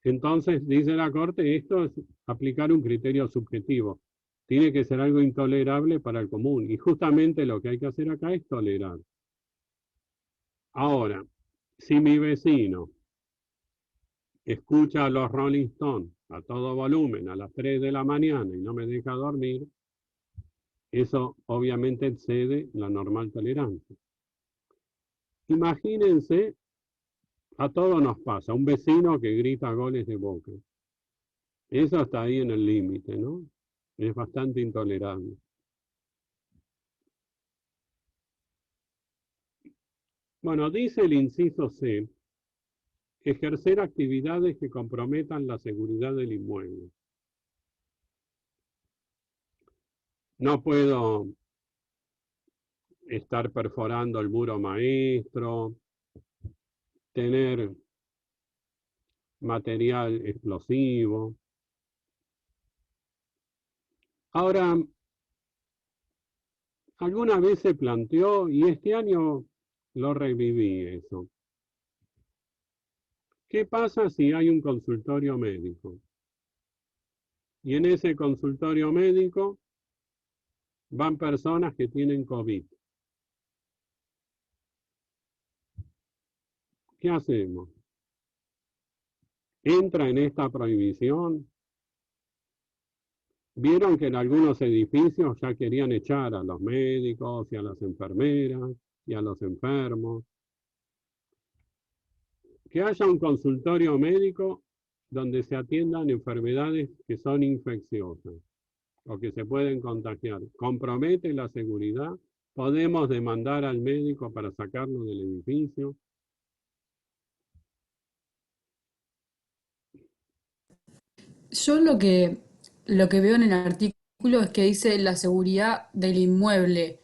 entonces dice la corte, esto es aplicar un criterio subjetivo. Tiene que ser algo intolerable para el común. Y justamente lo que hay que hacer acá es tolerar. Ahora, si mi vecino escucha a los Rolling Stones a todo volumen a las 3 de la mañana y no me deja dormir, eso obviamente excede la normal tolerancia. Imagínense, a todos nos pasa, un vecino que grita goles de Boca. Eso está ahí en el límite, ¿no? Es bastante intolerable. Bueno, dice el inciso C, ejercer actividades que comprometan la seguridad del inmueble. No puedo estar perforando el muro maestro, tener material explosivo. Ahora, alguna vez se planteó, y este año lo reviví eso, ¿qué pasa si hay un consultorio médico? Y en ese consultorio médico van personas que tienen COVID. ¿Qué hacemos? ¿Entra en esta prohibición? Vieron que en algunos edificios ya querían echar a los médicos y a las enfermeras y a los enfermos. Que haya un consultorio médico donde se atiendan enfermedades que son infecciosas o que se pueden contagiar. Compromete la seguridad. Podemos demandar al médico para sacarlo del edificio. Yo lo que veo en el artículo es que dice la seguridad del inmueble,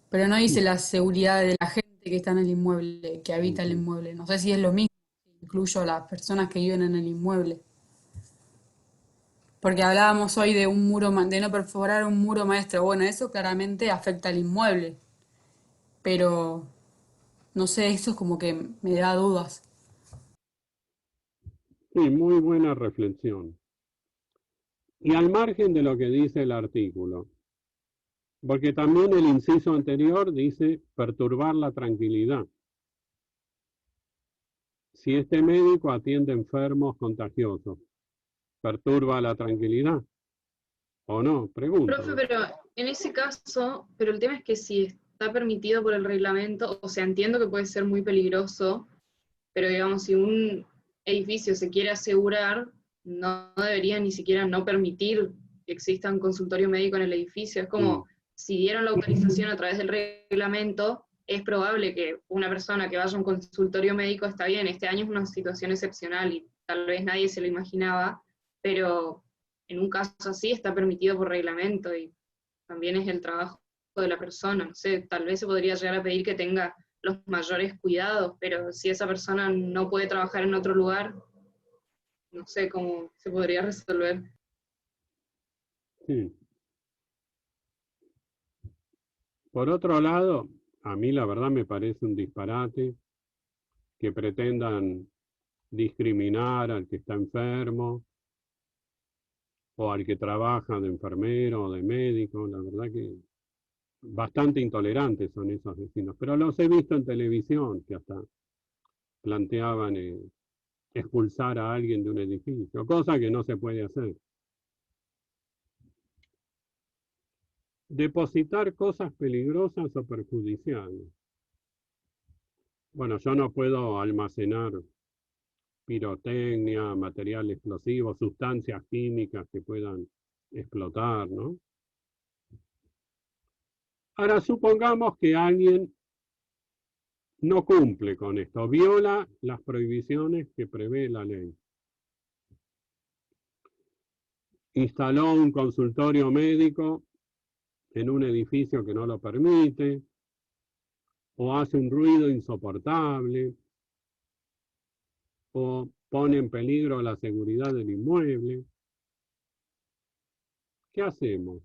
pero no dice la seguridad de la gente que está en el inmueble, que habita el inmueble. No sé si es lo mismo, incluyo a las personas que viven en el inmueble. Porque hablábamos hoy de un muro, de no perforar un muro maestro. Bueno, eso claramente afecta al inmueble, pero no sé, eso es como que me da dudas. Sí, muy buena reflexión. Y al margen de lo que dice el artículo, porque también el inciso anterior dice perturbar la tranquilidad. Si este médico atiende enfermos contagiosos, ¿perturba la tranquilidad? ¿O no? Pregunto. Profe, pero en ese caso, pero el tema es que si está permitido por el reglamento, o sea, entiendo que puede ser muy peligroso, pero digamos, si un edificio se quiere asegurar, no debería ni siquiera no permitir que exista un consultorio médico en el edificio. Es como, si dieron la autorización a través del reglamento, es probable que una persona que vaya a un consultorio médico, está bien, este año es una situación excepcional y tal vez nadie se lo imaginaba, pero en un caso así está permitido por reglamento y también es el trabajo de la persona. No sé, tal vez se podría llegar a pedir que tenga los mayores cuidados, pero si esa persona no puede trabajar en otro lugar, no sé cómo se podría resolver. Sí. Por otro lado, a mí la verdad me parece un disparate que pretendan discriminar al que está enfermo o al que trabaja de enfermero o de médico. La verdad que bastante intolerantes son esos vecinos. Pero los he visto en televisión que hasta planteaban expulsar a alguien de un edificio, cosa que no se puede hacer. Depositar cosas peligrosas o perjudiciales. Bueno, yo no puedo almacenar pirotecnia, material explosivo, sustancias químicas que puedan explotar, ¿no? Ahora, supongamos que alguien no cumple con esto, viola las prohibiciones que prevé la ley. Instaló un consultorio médico en un edificio que no lo permite, o hace un ruido insoportable, o pone en peligro la seguridad del inmueble. ¿Qué hacemos?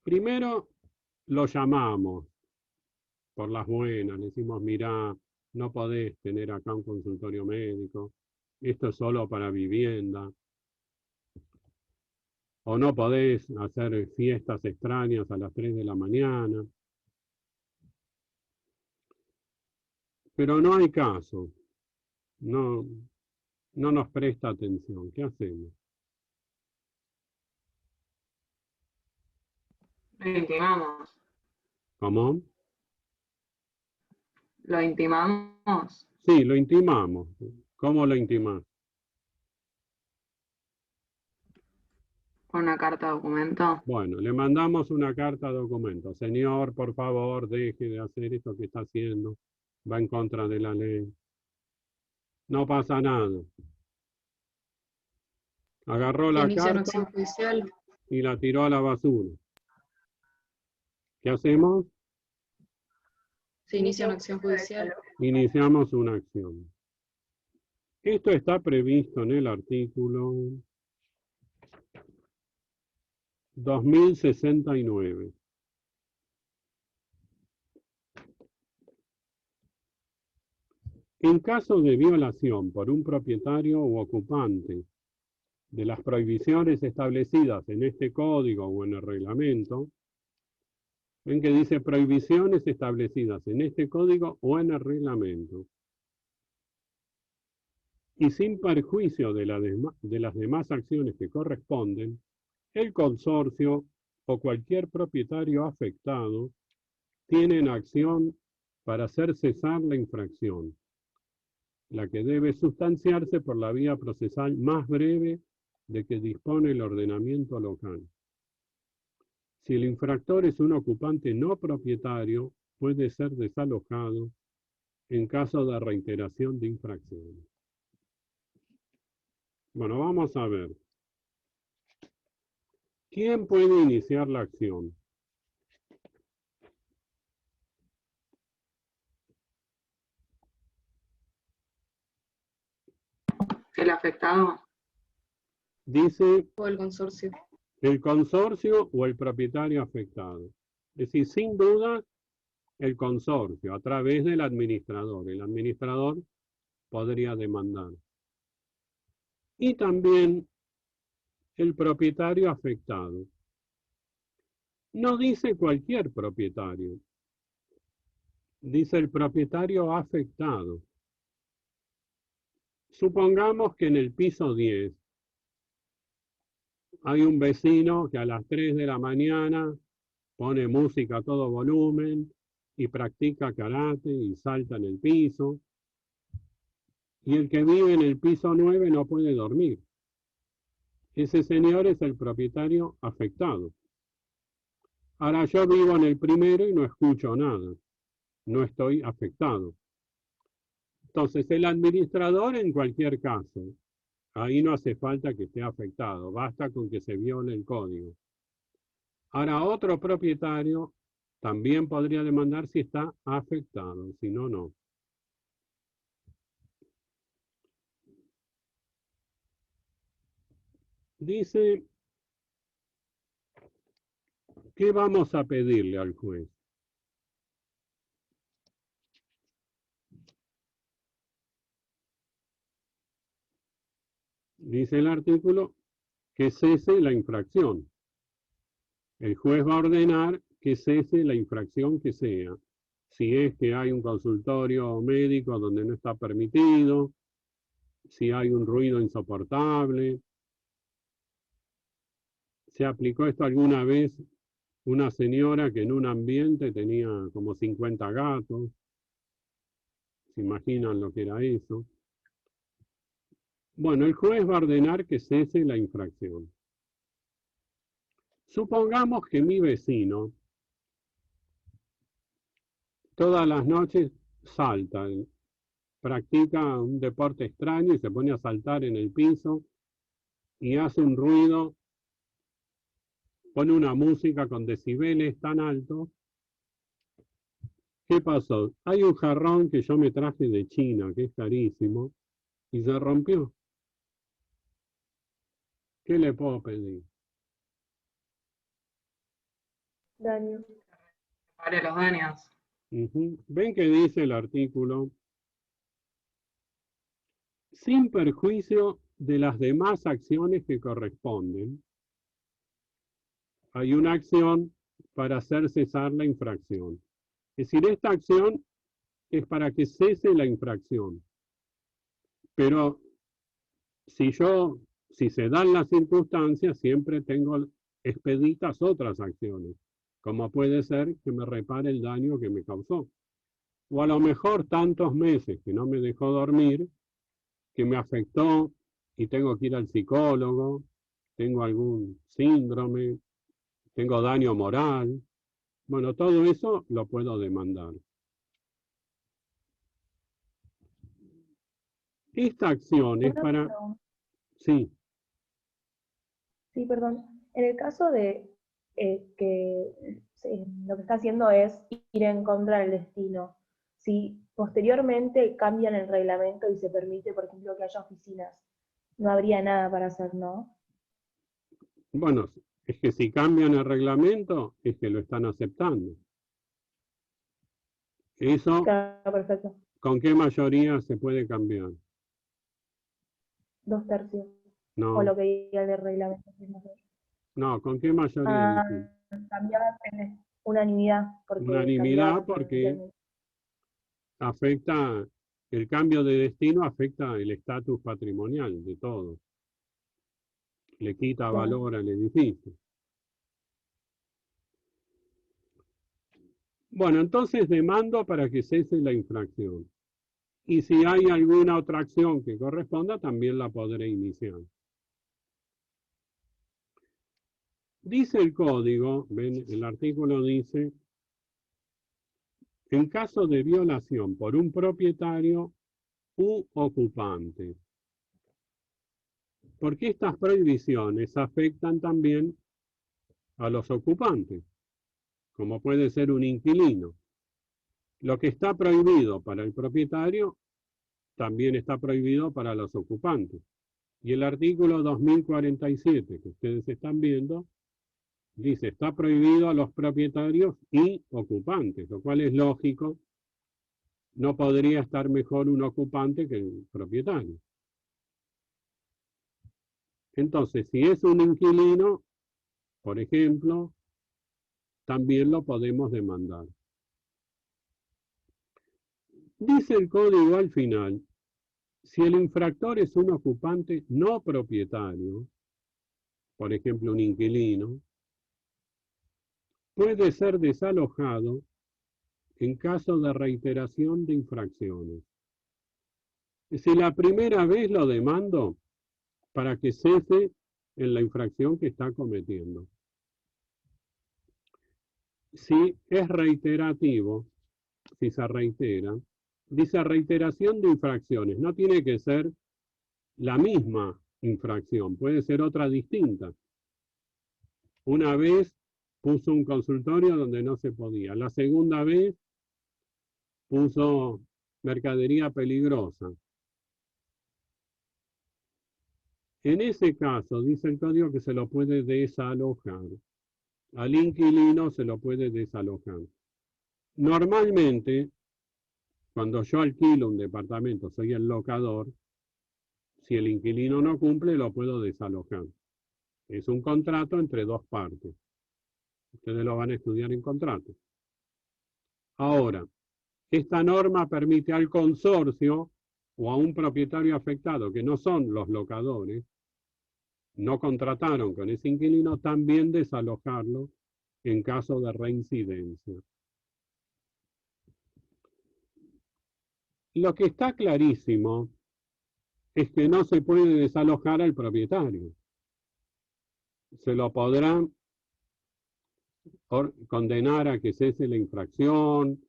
Primero lo llamamos por las buenas, le decimos, mirá, no podés tener acá un consultorio médico, esto es solo para vivienda, o no podés hacer fiestas extrañas a las 3 de la mañana. Pero no hay caso, no nos presta atención. ¿Qué hacemos? Lo intimamos. ¿Cómo? Lo intimamos Sí, lo intimamos. ¿Cómo lo intimás? con una carta documento. Bueno, le mandamos una carta documento. Señor, por favor, deje de hacer esto que está haciendo. Va en contra de la ley. No pasa nada. Agarró Se la inicia una acción carta judicial. y la tiró a la basura. ¿Qué hacemos? Se inicia una acción judicial. Iniciamos una acción. Esto está previsto en el artículo 2069. En caso de violación por un propietario u ocupante de las prohibiciones establecidas en este código o en el reglamento, ven que dice prohibiciones establecidas en este código o en el reglamento, y sin perjuicio de las demás acciones que corresponden, el consorcio o cualquier propietario afectado tienen acción para hacer cesar la infracción, la que debe sustanciarse por la vía procesal más breve de que dispone el ordenamiento local. Si el infractor es un ocupante no propietario, puede ser desalojado en caso de reiteración de infracciones. Bueno, vamos a ver. ¿Quién puede iniciar la acción? El afectado. Dice O el consorcio. el consorcio o el propietario afectado. Es decir, sin duda, el consorcio, a través del administrador. El administrador podría demandar. Y también el propietario afectado. No dice cualquier propietario. Dice el propietario afectado. Supongamos que en el piso 10 hay un vecino que a las 3 de la mañana pone música a todo volumen y practica karate y salta en el piso. Y el que vive en el piso 9 no puede dormir. Ese señor es el propietario afectado. Ahora yo vivo en el primero y no escucho nada. No estoy afectado. Entonces el administrador en cualquier caso, ahí no hace falta que esté afectado, basta con que se viole el código. Ahora, otro propietario también podría demandar si está afectado, si no, no. Dice, ¿qué vamos a pedirle al juez? Dice el artículo que cese la infracción. El juez va a ordenar que cese la infracción que sea. Si es que hay un consultorio médico donde no está permitido, si hay un ruido insoportable. ¿Se aplicó esto alguna vez? Una señora que en un ambiente tenía como 50 gatos. ¿Se imaginan lo que era eso? Bueno, el juez va a ordenar que cese la infracción. Supongamos que mi vecino todas las noches salta, practica un deporte extraño y se pone a saltar en el piso y hace un ruido, pone una música con decibeles tan altos. ¿Qué pasó? Hay un jarrón que yo me traje de China, que es carísimo, y se rompió. ¿Qué le puedo pedir? Daño. Para los daños. ¿Ven que dice el artículo? Sin perjuicio de las demás acciones que corresponden, hay una acción para hacer cesar la infracción. Es decir, esta acción es para que cese la infracción. Pero si se dan las circunstancias, siempre tengo expeditas otras acciones, como puede ser que me repare el daño que me causó. O a lo mejor tantos meses que no me dejó dormir, que me afectó y tengo que ir al psicólogo, tengo algún síndrome, tengo daño moral. Bueno, todo eso lo puedo demandar. Esta acción es para... Sí. Sí, perdón. En el caso de que lo que está haciendo es ir en contra del destino, si posteriormente cambian el reglamento y se permite, por ejemplo, que haya oficinas, no habría nada para hacer, ¿no? Bueno, es que si cambian el reglamento, es que lo están aceptando. Eso, Claro, perfecto. ¿con qué mayoría se puede cambiar? 2/3. No, O lo que diga el reglamento. no, ¿con qué mayoría? Cambiar unanimidad. Unanimidad porque afecta, el cambio de destino afecta el estatus patrimonial de todo. Le quita valor al edificio. Bueno, entonces demando para que cese la infracción. Y si hay alguna otra acción que corresponda, también la podré iniciar. Dice el código, ven, el artículo dice, en caso de violación por un propietario u ocupante. Porque estas prohibiciones afectan también a los ocupantes, como puede ser un inquilino. Lo que está prohibido para el propietario también está prohibido para los ocupantes. Y el artículo 2047 que ustedes están viendo dice, está prohibido a los propietarios y ocupantes, lo cual es lógico. No podría estar mejor un ocupante que el propietario. Entonces, si es un inquilino, por ejemplo, también lo podemos demandar. Dice el código al final, si el infractor es un ocupante no propietario, por ejemplo un inquilino, puede ser desalojado en caso de reiteración de infracciones. Si la primera vez lo demando para que cese en la infracción que está cometiendo. Si es reiterativo, si se reitera, dice reiteración de infracciones. No tiene que ser la misma infracción, puede ser otra distinta. Una vez puso un consultorio donde no se podía. La segunda vez puso mercadería peligrosa. En ese caso, dice el código que se lo puede desalojar. Al inquilino se lo puede desalojar. Normalmente, cuando yo alquilo un departamento, soy el locador, si el inquilino no cumple, lo puedo desalojar. Es un contrato entre dos partes. Ustedes lo van a estudiar en contrato. Ahora, esta norma permite al consorcio o a un propietario afectado, que no son los locadores, no contrataron con ese inquilino, también desalojarlo en caso de reincidencia. Lo que está clarísimo es que no se puede desalojar al propietario. Se lo podrá condenar a que cese la infracción,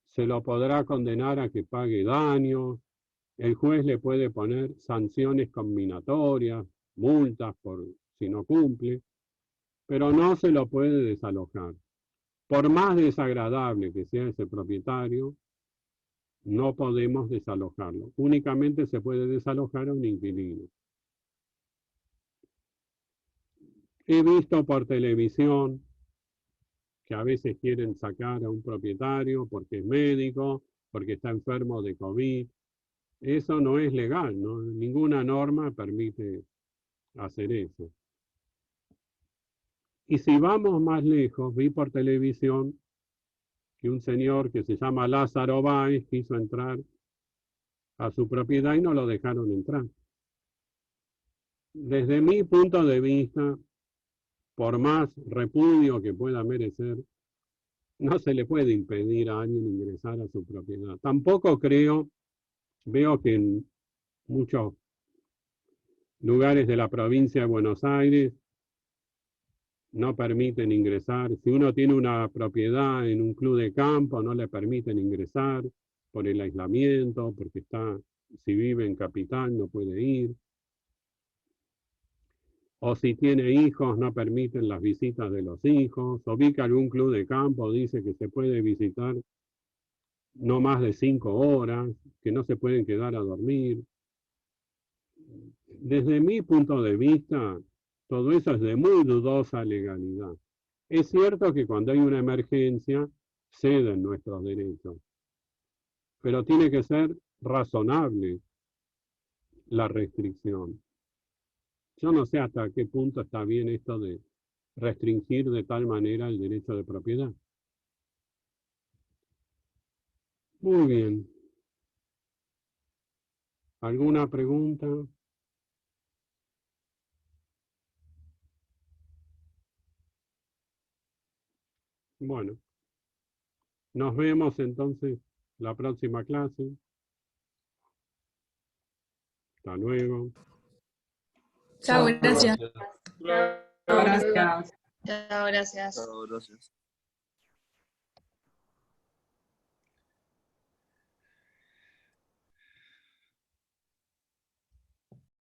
se lo podrá condenar a que pague daños, el juez le puede poner sanciones combinatorias, multas por si no cumple, pero no se lo puede desalojar. Por más desagradable que sea ese propietario, no podemos desalojarlo. Únicamente se puede desalojar a un inquilino. He visto por televisión que a veces quieren sacar a un propietario porque es médico, porque está enfermo de COVID. Eso no es legal, ¿no? Ninguna norma permite hacer eso. Y si vamos más lejos, vi por televisión que un señor que se llama Lázaro Báez quiso entrar a su propiedad y no lo dejaron entrar. Desde mi punto de vista, por más repudio que pueda merecer, no se le puede impedir a alguien ingresar a su propiedad. Tampoco veo que en muchos lugares de la provincia de Buenos Aires no permiten ingresar. Si uno tiene una propiedad en un club de campo, no le permiten ingresar por el aislamiento, porque si vive en capital no puede ir. O si tiene hijos, no permiten las visitas de los hijos. O vi que algún club de campo dice que se puede visitar no más de 5 horas, que no se pueden quedar a dormir. Desde mi punto de vista, todo eso es de muy dudosa legalidad. Es cierto que cuando hay una emergencia, ceden nuestros derechos, pero tiene que ser razonable la restricción. Yo no sé hasta qué punto está bien esto de restringir de tal manera el derecho de propiedad. Muy bien. ¿Alguna pregunta? Bueno, nos vemos entonces la próxima clase. Hasta luego. Chao, gracias. Gracias. Chao, gracias. Chao, gracias.